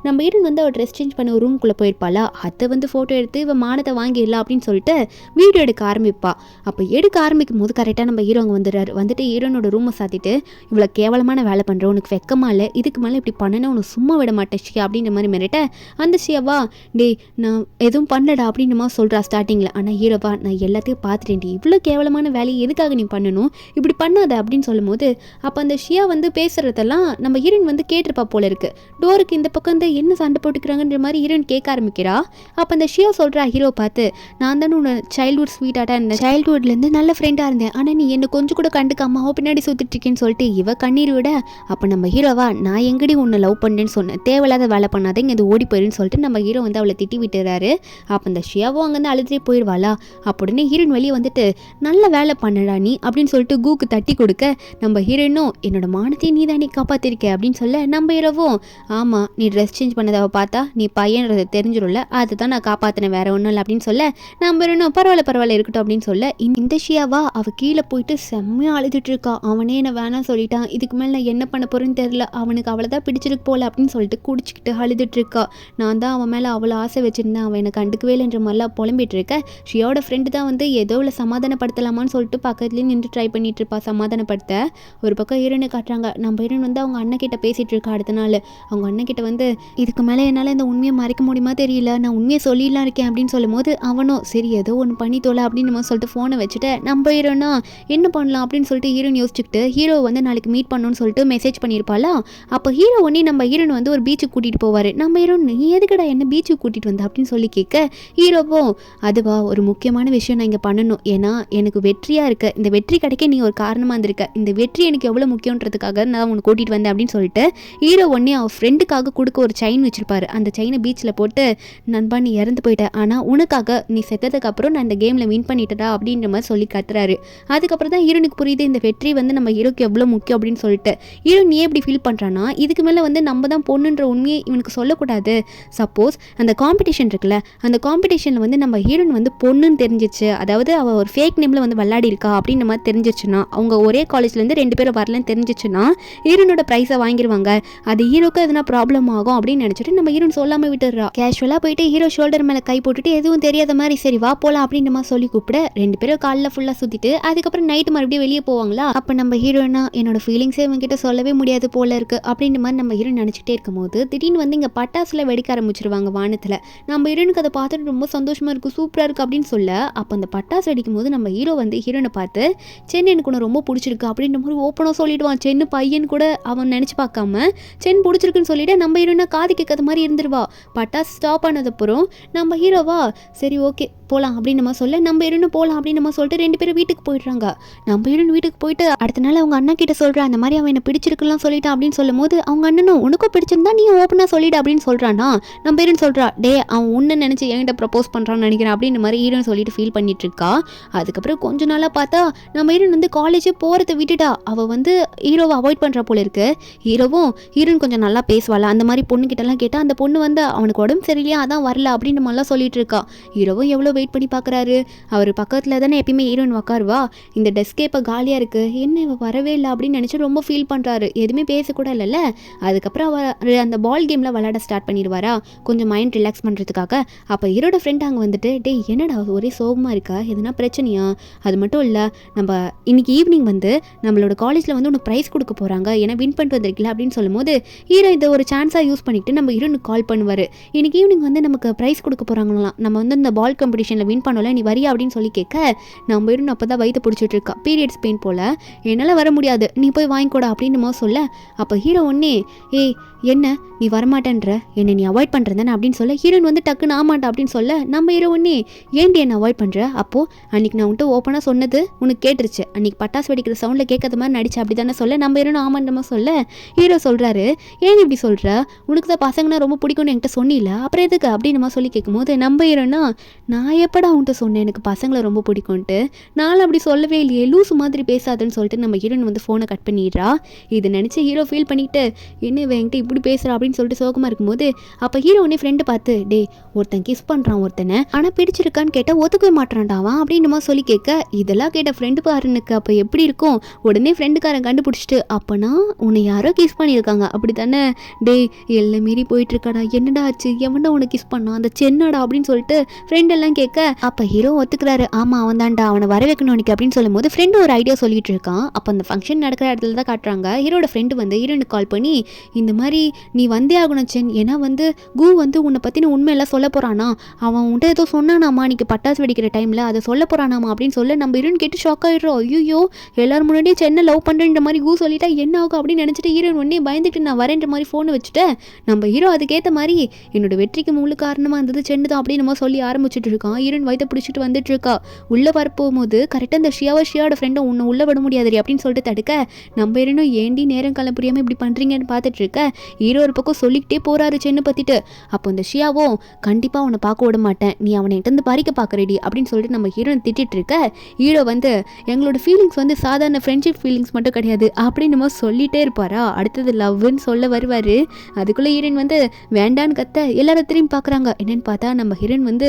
நம்ம ஹீரோன் வந்து அவள் ட்ரெஸ் சேஞ்ச் பண்ண ஒரு ரூம்குள்ளே போயிருப்பாளா. அதை வந்து ஃபோட்டோ எடுத்து இவன் மானத்தை வாங்கிடலாம் அப்படின்னு சொல்லிட்டு வீடியோ எடுக்க ஆரம்பிப்பா. அப்போ எடுக்க ஆரம்பிக்கும் போது கரெக்டாக நம்ம ஹீரோ அங்கே வந்துடுறாரு. வந்துட்டு ஹீரோனோட ரூமை சாத்திட்டு இவ்வளோ கேவலமான வேலை பண்ணுற உனக்கு வெக்கமா இல்லை, இதுக்கு மேலே இப்படி பண்ணனா உனக்கு சும்மா விட மாட்டேன் ஷியா அப்படின்ற மாதிரி மிரட்ட அந்த ஷியாவா டே நான் எதுவும் பண்ணடா அப்படின்னு சொல்கிறா ஸ்டார்டிங்கில். ஆனால் ஹீரோவா நான் எல்லாத்தையும் பார்த்துட்டேன்டி, இவ்வளோ கேவலமான வேலையை எதுக்காக நீ பண்ணணும், இப்படி பண்ணாத அப்படின்னு சொல்லும் போது அப்போ அந்த ஷியா வந்து பேசுகிறதெல்லாம் நம்ம ஹீரோயின் வந்து கேட்டிருப்பா போல இருக்கு. டோருக்கு இந்த பக்கம் வந்து என்ன சண்டை போட்டுக்கிறாங்கன்ற மாதிரி ஹீரோயின் கேட்க ஆரம்பிக்கிறா. அப்போ அந்த ஷியா சொல்கிறா ஹீரோ பார்த்து நான் தானே உன்னை சைல்ட்ஹுட் ஸ்வீட்டாக இருந்தேன், சைல்ட்ஹுட்லேருந்து நல்ல ஃப்ரெண்டாக இருந்தேன், ஆனால் நீ என்னை கொஞ்சம் கூட கண்டுக்காம அவ பின்னாடி சுற்றிட்டு இருக்கேன்னு சொல்லிட்டு இவ கண்ணீர் விட அப்போ நம்ம ஹீரோவா நான் எங்கடி உன்னை லவ் பண்ணேன்னு சொன்னேன், தேவையில்லாத வேலை பண்ணாத இங்கே இது ஓடி போயிருன்னு சொல்லிட்டு நம்ம ஹீரோ வந்து அவளை திட்டி விட்டுறாரு. அப்போ அந்த ஷியாவும் அங்கேருந்து அழுதுட்டே போயிடுவாளா. அப்படின்னு ஹீரோயின் வெளியே வந்துட்டு நல்ல வேலை பண்ணடா நீ அப்படின்னு சொல்லிட்டு கூக்கு தட்டி கொடுக்க நம்ம ஹீரோயினும் என்னோட மானத்தை நீ தானே காப்பாற்றிருக்க அப்படின்னு சொல்ல நம்ம ஹீரோவும் ஆமாம் நீ ட்ரெஸ் சேஞ்ச் பண்ணதை பார்த்தா நீ பையன்றது தெரிஞ்சிடும்ல அதுதான் நான் காப்பாற்றினேன் வேற ஒன்றும் இல்லை அப்படின்னு சொல்ல நம்ம ஹீரோயினும் பரவாயில்ல இருக்கட்டும் அப்படின்னு சொல்ல இந்த ஷியாவா அவள் கீழே போயிட்டு செம்மையாக அழுதுட்டு இருக்கா. அவனே என்ன வேணாம் சொல்லிட்டான் போயிட்டான், இதுக்கு மேலே நான் என்ன பண்ண போகிறேன்னு தெரில, அவனுக்கு அவளை தான் பிடிச்சிருக்கு போல அப்படின்னு சொல்லிட்டு குடிச்சிக்கிட்டு அழுதுட்டு இருக்கா. நான் தான் அவன் மேலே அவ்வளோ ஆசை வச்சுருந்தேன், அவன் எனக்கு கண்டுக்கவே இல்லைன்ற மாதிரிலாம் புலம்பிட்டு இருக்க. ஷியாவோட ஃப்ரெண்டு தான் வந்து ஏதோ இல்லை சமாதானப்படுத்தலாமான்னு சொல்லிட்டு பக்கத்துலேயே நின்று ட்ரை பண்ணிட்டு இருப்பா சமாதானப்படுத்த. ஒரு பக்கம் ஹீரோனை காட்டுறாங்க. நம்ம ஹீரோன் வந்து அவங்க அண்ணன் கிட்ட பேசிகிட்டு இருக்கா. அடுத்த நாள் அவங்க அண்ணன் கிட்ட வந்து இதுக்கு மேலே என்னால் இந்த உண்மையை மறைக்க முடியுமா தெரியல, நான் உண்மையை சொல்லிடலாம் இருக்கேன் அப்படின்னு சொல்லும் போது அவனும் சரி ஏதோ ஒன்று பண்ணி தோல அப்படின்னு நம்ம சொல்லிட்டு ஃபோனை வச்சுட்டு நம்ம ஹீரோனா என்ன பண்ணலாம் அப்படின்னு சொல்லிட்டு ஹீரோன் யோசிச்சுக்கிட்டு ஹீரோ வந்து நாளைக்கு மீட் பண்ணணும்னு சொல்லிட்டு மெசேஜ் பண்ணியிருப்பாளா. அப்போ ஹீரோ ஒன்னே நம்ம ஹீரோன் வந்து ஒரு பீச்சுக்கு கூட்டிகிட்டு போவார். நம்ம ஹீரோன் நீ எதுக்கடா என்ன பீச்சுக்கு கூட்டிகிட்டு வந்த அப்படின்னு சொல்லி கேட்க ஹீரோவோ அதுவா ஒரு முக்கியமான விஷயம் நான் இங்கே பண்ணணும், ஏன்னா எனக்கு வெற்றியாக இருக்க, இந்த வெற்றி கிடைக்க நீ ஒரு காரணமாக இருந்திருக்க, இந்த வெற்றி எனக்கு எவ்வளோ முக்கியன்றதுக்காக நான் உனக்கு கூட்டிகிட்டு வந்தேன் அப்படின்னு சொல்லிட்டு ஹீரோ ஒன்னே அவன் ஃப்ரெண்டுக்காக கொடுக்க ஒரு செயின் வச்சிருப்பாரு. அந்த செயினை பீச்சில் போட்டு நண்பா நீ இறந்து போயிட்ட, ஆனால் உனக்காக நீ செத்ததுக்கு அப்புறம் நான் இந்த கேமில் வின் பண்ணிட்டடா அப்படின்ற மாதிரி சொல்லி கத்துறாரு. அதுக்கப்புறம் தான் ஹீரோனுக்கு புரியுது இந்த வெற்றி வந்து நம்ம ஹீரோக்கு எவ்வளோ முக்கியம் அப்படின்னு சொல்லிட்டு. ஹீரோ நீ எப்படி ஃபீல் பண்ணுறான்னா இதுக்கு மேலே வந்து நம்ம தான் பொண்ணுன்ற உண்மையை இவனுக்கு சொல்லக்கூடாது. சப்போஸ் அந்த காம்படிஷன் இருக்குல்ல, அந்த காம்படிஷனில் வந்து நம்ம ஹீரோன் வந்து பொண்ணுன்னு தெரிஞ்சிச்சு, அதாவது அவள் ஒரு ஃபேக் நேமில் வந்து விளையாடி இருக்கா அப்படின்ற மாதிரி தெரிஞ்சிச்சுன்னா, அவங்க ஒரே காலேஜ்லேருந்து 2 பேரும் வரலன்னு தெரிஞ்சிச்சுன்னா ஹீரோனோட ப்ரைஸை வாங்கிடுவாங்க. அது ஹீரோக்கு எதனா ப்ராப்ளம் ஆகும் அப்படின்னு நினச்சிட்டு நம்ம ஹீரோன் சொல்லாமல் விட்டுடுறா. கேஷுவலாக போயிட்டு ஹீரோ ஷோல்டர் மேலே கை போட்டுட்டு எதுவும் தெரியாத மாதிரி சரி வா போகலாம் அப்படின்ற மாதிரி சொல்லி கூப்பிட 2 பேரும் காலில் ஃபுல்லாக சுற்றிட்டு அதுக்கப்புறம் நைட்டு மறுபடியும் வெளியே போவாங்களா. அப்போ நம்ம ஹீரோனா என்னோட ஃபீலிங்ஸே இவங்கிட்ட சொல்லவே முடியாது போல இருக்குது அப்படின்ற மாதிரி நம்ம ஹீரோன் நினச்சிட்டே இருக்கும்போது திடீர்னு வந்து இங்கே பட்டாசுல வெடிக்க ஆரம்பிச்சிருவாங்க வானத்தில். நம்ம ஹீரோனுக்கு அதை பார்த்துட்டு ரொம்ப சந்தோஷமாக இருக்குது, சூப்பராக இருக்குது அப்படின்னு சொல்ல அப்போ அந்த பட்டாசு வெடிக்கும் போது நம்ம ஹீரோ வந்து ஹீரோனை பார்த்து சென் எனக்கு ஒன்று ரொம்ப பிடிச்சிருக்கு அப்படின்ற மாதிரி ஓப்பனாக சொல்லிடுவான். சென்னு பையன் கூட அவன் நினச்சி பார்க்காம சென் பிடிச்சிருக்குன்னு சொல்லிட்டு நம்ம ஹீரோனா காது கேட்காத மாதிரி இருந்துருவா. பட்டாசு ஸ்டாப் ஆனதுக்கப்புறம் நம்ம ஹீரோவா சரி ஓகே போகலாம் அப்படின்னு நம்ம சொல்ல நம்ம ஹீரோனும் போகலாம் அப்படின்னு நம்ம சொல்லிட்டு 2 பேரும் வீட்டுக்கு போயிடுறாங்க. நம்ம ஹீரோன் வீட்டுக்கு போயிட்டு அடுத்த நாள் அவங்க அண்ணா கிட்ட சொல்கிறான் அந்த மாதிரி அவன் என்ன பிடிச்சிருக்குலாம் சொல்லிட்டான் அப்படின்னு சொல்லும் போது அவங்க அண்ணனும் உனக்கும் பிடிச்சிருந்தா நீ ஓப்பனாக சொல்லிடு அப்படின்னு சொல்கிறானா. நம்ம ஹீரோன் சொல்கிறா டே அவன் ஒன்று நினச்சி என்கிட்ட ப்ரப்போஸ் பண்ணுறான்னு நினைக்கிறேன் அப்படின்னு மாதிரி ஹீரோன் சொல்லிட்டு ஃபீல் பண்ணிட்டு இருக்கா. அதுக்கப்புறம் கொஞ்ச நாளாக பார்த்தா நம்ம ஹீரோன் வந்து காலேஜே போகிறத விட்டுட்டா. அவள் வந்து ஹீரோவை அவாய்ட் பண்ணுற போல இருக்கு. ஹீரோவும் ஹீரோன் கொஞ்சம் நல்லா பேசுவாள், அந்த மாதிரி பொண்ணுக்கிட்டலாம் கேட்டால் அந்த பொண்ணு வந்து அவனுக்கு உடம்பு சரியில்லையா அதான் வரல அப்படின்ற மாதிரிலாம் சொல்லிட்டு இருக்கா. ஹீரோவும் எவ்வளோ வெயிட் பண்ணி பார்க்குறாரு. அவர் பக்கத்தில் தானே எப்பயுமே ஹீரோயின் உட்காருவா. இந்த டெஸ்கே இப்போ காலியாக இருக்குது, என்ன இவ வரவே இல்லை அப்படின்னு நினச்சி ரொம்ப ஃபீல் பண்ணுறாரு. எதுவுமே பேசக்கூட இல்லைல்ல. அதுக்கப்புறம் அவர் அந்த பால் கேமில் விளையாட ஸ்டார்ட் பண்ணிடுவாரா கொஞ்சம் மைண்ட் ரிலாக்ஸ் பண்ணுறதுக்காக. அப்போ ஹீரோட ஃப்ரெண்ட் அங்கே வந்துட்டு டேய் என்னடா ஒரே சோகமாக இருக்கா, எதுனா பிரச்சனையா? அது மட்டும் இல்லை நம்ம இன்னைக்கு ஈவினிங் வந்து நம்மளோட காலேஜில் வந்து உனக்கு ப்ரைஸ் கொடுக்க போகிறாங்க, ஏன்னா வின் பண்ணிட்டு வந்திருக்கல அப்படின்னு சொல்லும்போது ஹீரோ இதை ஒரு சான்ஸாக யூஸ் பண்ணிக்கிட்டு நம்ம ஹீரோனுக்கு கால் பண்ணுவார். இன்னைக்கு ஈவினிங் வந்து நமக்கு ப்ரைஸ் கொடுக்க போகிறாங்களாம், நம்ம வந்து இந்த பால் காம்படிஷனில் வின் பண்ணல, நீ வரியா அப்படின்னு சொல்லி கேட்க நம்ம ஹீரோன் அப்போ தான் வயிற்று பிடிச்சிட்டு இருக்கா, பீரியட்ஸ் பெயின் போல், என்னால் வர முடியாது நீ போய் வாங்கிக்கூட அப்படின்னு சொல்ல அப்போ ஹீரோ ஒன்னே ஏய் என்ன நீ வரமாட்டேன்ற, என்னை நீ அவாய்ட் பண்ணுறதானே அப்படின்னு சொல்ல ஹீரோயின் வந்து டக்குன்னு ஆமாட்டா அப்படின்னு சொல்ல நம்ம ஹீரோ ஒன்னே ஏன்டி என்னை அவாய்ட் பண்ணுற, அப்போது அன்றைக்கி நான் உன்ட்டு ஓப்பனாக சொன்னது உனக்கு கேட்டுருச்சு, அன்றைக்கி பட்டாசு வெடிக்கிற சவுண்டில் கேட்காத மாதிரி நடிச்சு அப்படி தானே சொல்ல நம்ம ஹீரோன்னு ஆமாண்டமா சொல்ல ஹீரோ சொல்கிறாரு ஏன் இப்படி சொல்கிற, உனக்கு தான் பசங்கன்னா ரொம்ப பிடிக்கும்னு என்கிட்ட சொன்னில அப்புறம் எதுக்கு அப்படின்னு சொல்லி கேட்கும்போது நம்ம ஹீரோனா நான் எப்படா உன்ட்ட சொன்னேன் எனக்கு பசங்களை ரொம்ப பிடிக்கும்ன்ட்டு, நான் அப்படி சொல்லவே இல்லையே லூசு மாதிரி பேசாதுன்னு சொல்லிட்டு நம்ம ஹீரோயின் வந்து ஃபோனை கட் பண்ணிடுறா. இதை நினச்சி ஹீரோ ஃபீல் பண்ணிவிட்டு என்ன என்கிட்ட இப்படி பேசுகிறா அப்படின்னு சொல்லிட்டு சோகமாக இருக்கும்போது அப்போ ஹீரோ உடனே ஃப்ரெண்டு பார்த்து டே ஒருத்தன் கிஸ் பண்ணுறான் ஒருத்தனை, ஆனால் பிடிச்சிருக்கான்னு கேட்டால் ஒத்துக்கவே மாட்டான்டாவான் அப்படின்னு சொல்லி கேட்க இதெல்லாம் கேட்ட ஃப்ரெண்டு பாருனுக்கு அப்போ எப்படி இருக்கும். உடனே ஃப்ரெண்டுக்காரன் கண்டுபிடிச்சிட்டு அப்போனா உன்னை யாரோ கிஸ் பண்ணியிருக்காங்க அப்படி தானே, டே எல்லாம் மீறி போயிட்டுருக்காடா, என்னடா ஆச்சு, எவன்டா உன்னை கிஸ் பண்ணான், அந்த சென்னடா அப்படின்னு சொல்லிட்டு ஃப்ரெண்ட் எல்லாம் கேட்க அப்போ ஹீரோ ஒத்துக்கிறாரு ஆமாம் அவன் தான்டா அவனை வர வைக்கணும் உனக்கு அப்படின்னு சொல்லும் போது ஃப்ரெண்டு ஒரு ஐடியா சொல்லிட்டு இருக்கான். அப்போ அந்த ஃபங்க்ஷன் நடக்கிற இடத்துல தான் காட்டுறாங்க. ஹீரோட ஃப்ரெண்டு வந்து ஹீரோனுக்கு கால் பண்ணி இந்த மாதிரி நீ வந்தே ஆகணும் சென், ஏன்னா வந்து கு வந்து உன்னை பற்றின உண்மையெல்லாம் சொல்ல போகிறானா, அவன் உன்ட்ட ஏதோ சொன்னானாமா இன்னைக்கு பட்டாசு வெடிக்கிற டைமில் அதை சொல்ல போகிறானாமா அப்படின்னு சொல்ல நம்ம ஹீரோன் கேட்டு ஷாக் ஆகிடுறோம். ஐயோ எல்லாரும் முன்னாடியே சென்னை லவ் பண்ணுறன்ற மாதிரி கு சொல்லிட்டா என்ன ஆகும் அப்படின்னு நினச்சிட்டு ஹீரோயின் உடனே பயந்துட்டு நான் வரேன்ற மாதிரி ஃபோனை வச்சுட்டு நம்ம ஹீரோ அதுக்கேற்ற மாதிரி என்னோட வெற்றிக்கு முழு காரணமாக இருந்தது சென்னு தான் அப்படின்னு நம்ம சொல்லி ஆரம்பிச்சுட்டு இருக்கான். ஹீரோயின் வயிற்ற பிடிச்சிட்டு வந்துட்டு இருக்கா. உள்ளே வரப்போகும்போது கரெக்டாக இந்த ஷியாவோட ஃப்ரெண்டை உன்னை உள்ளே விட முடியாது அப்படின்னு சொல்லிட்டு தடுக்க நம்ம ஹீரோனும் ஏண்டி நேரம் காலம் புரியாமல் இப்படி பண்ணுறீங்கன்னு பார்த்துட்டு இருக்க ஹீரோ ஒரு பக்கம் சொல்லிக்கிட்டே போகிறாரு சென்னு பற்றிட்டு. அப்போ இந்த ஷியாவும் கண்டிப்பாக அவனை பார்க்க விட மாட்டேன், நீ அவனை என்கிட்ட பறிக்க பார்க்குறடி அப்படின்னு சொல்லிட்டு நம்ம ஹீரோயின் திட்டிட்டு இருக்க ஹீரோ வந்து எங்களோட ஃபீலிங்ஸ் வந்து சாதாரண ஃப்ரெண்ட்ஷிப் ஃபீலிங்ஸ் மட்டும் கிடையாது அப்படின்னு நம்ம சொல்லிகிட்டே இருப்பாரா. அடுத்தது லவ்னு சொல்ல வருவார். அதுக்குள்ளே ஹீரோயின் வந்து வேண்டான்னு கத்த எல்லாரும் திரும்பி பார்க்குறாங்க. என்னென்னு பார்த்தா நம்ம ஹீரோயின் வந்து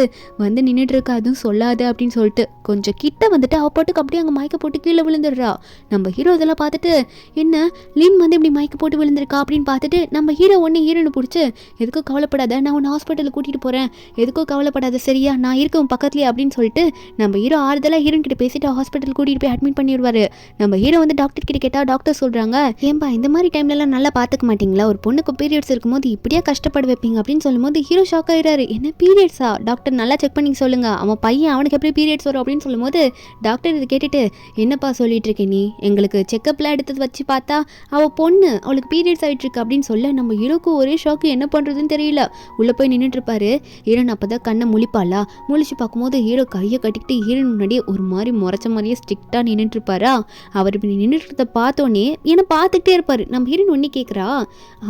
நின்றுட்டு இருக்கா, அதுவும் சொல்லாது அப்படின்னு சொல்லிட்டு கொஞ்சம் கிட்ட வந்துட்டு அவ பாட்டுக்கு அப்படியே அங்கே மயக்க போட்டு கீழே விழுந்துடுறா. நம்ம ஹீரோ இதெல்லாம் பார்த்துட்டு என்ன லின் வந்து இப்படி மயக்க போட்டு விழுந்திருக்கா அப்படின்னு பார்த்துட்டு நம்ம ஹீரோ ஒன்று ஹீரோன்னு பிடிச்சி எதுக்கும் கவலைப்படாத, நான் உன்னை ஹாஸ்பிட்டலுக்கு கூட்டிகிட்டு போகிறேன், எதுக்கும் கவலைப்படாத சரியா, நான் இருக்கேன் பக்கத்துலேயே அப்படின்னு சொல்லிட்டு நம்ம ஹீரோ ஆறுதலாக ஹீரோன் கிட்ட பேசிட்டு ஹாஸ்பிட்டல் கூட்டிகிட்டு போய் அட்மிட் பண்ணிடுவார். நம்ம ஹீரோ வந்து டாக்டர் கிட்ட கேட்டால் டாக்டர் சொல்கிறாங்க, ஏன்பா இந்த மாதிரி டைம்லலாம் நல்லா பார்த்துக்க மாட்டிங்களா, ஒரு பொண்ணுக்கு பீரியட்ஸ் இருக்கும்போது இப்படியே கஷ்டப்பட வைப்பீங்க அப்படின்னு சொல்லும்போது ஹீரோ ஷாக் ஆயிடுறாரு. என்ன பீரியட்ஸா டாக்டர், நல்லா செக் பண்ணி சொல்லுங்க, அவன் பையன் அவனுக்கு எப்படி பீரியட்ஸ் வரும் அப்படின்னு சொல்லும்போது டாக்டர் இதை கேட்டுட்டு என்னப்பா சொல்லிட்டு இருக்கே நீ, எங்களுக்கு செக்கப்லாம் எடுத்து வச்சு பார்த்தா அவள் பொண்ணு, அவளுக்கு பீரியட்ஸ் ஆகிட்டு இருக்கு அப்படின்னு சொல்ல நம்ம ஹீரோக்கு ஒரே ஷாக்கு, என்ன பண்ணுறதுன்னு தெரியல. உள்ளே போய் நின்றுட்டு இருப்பாரு. ஹீரோன் அப்போ தான் கண்ணை முழிப்பாளா, முழிச்சு பார்க்கும்போது ஹீரோ கையை கட்டிக்கிட்டு ஹீரோன் முன்னாடியே ஒரு மாதிரி முறைச்ச மாதிரியே ஸ்ட்ரிக்டாக நின்றுட்டு இருப்பாரா. அவர் இப்படி நின்றுட்டு பார்த்தோன்னே என்னை பார்த்துக்கிட்டே இருப்பார். நம்ம ஹீரோன் ஒன்று கேட்குறா,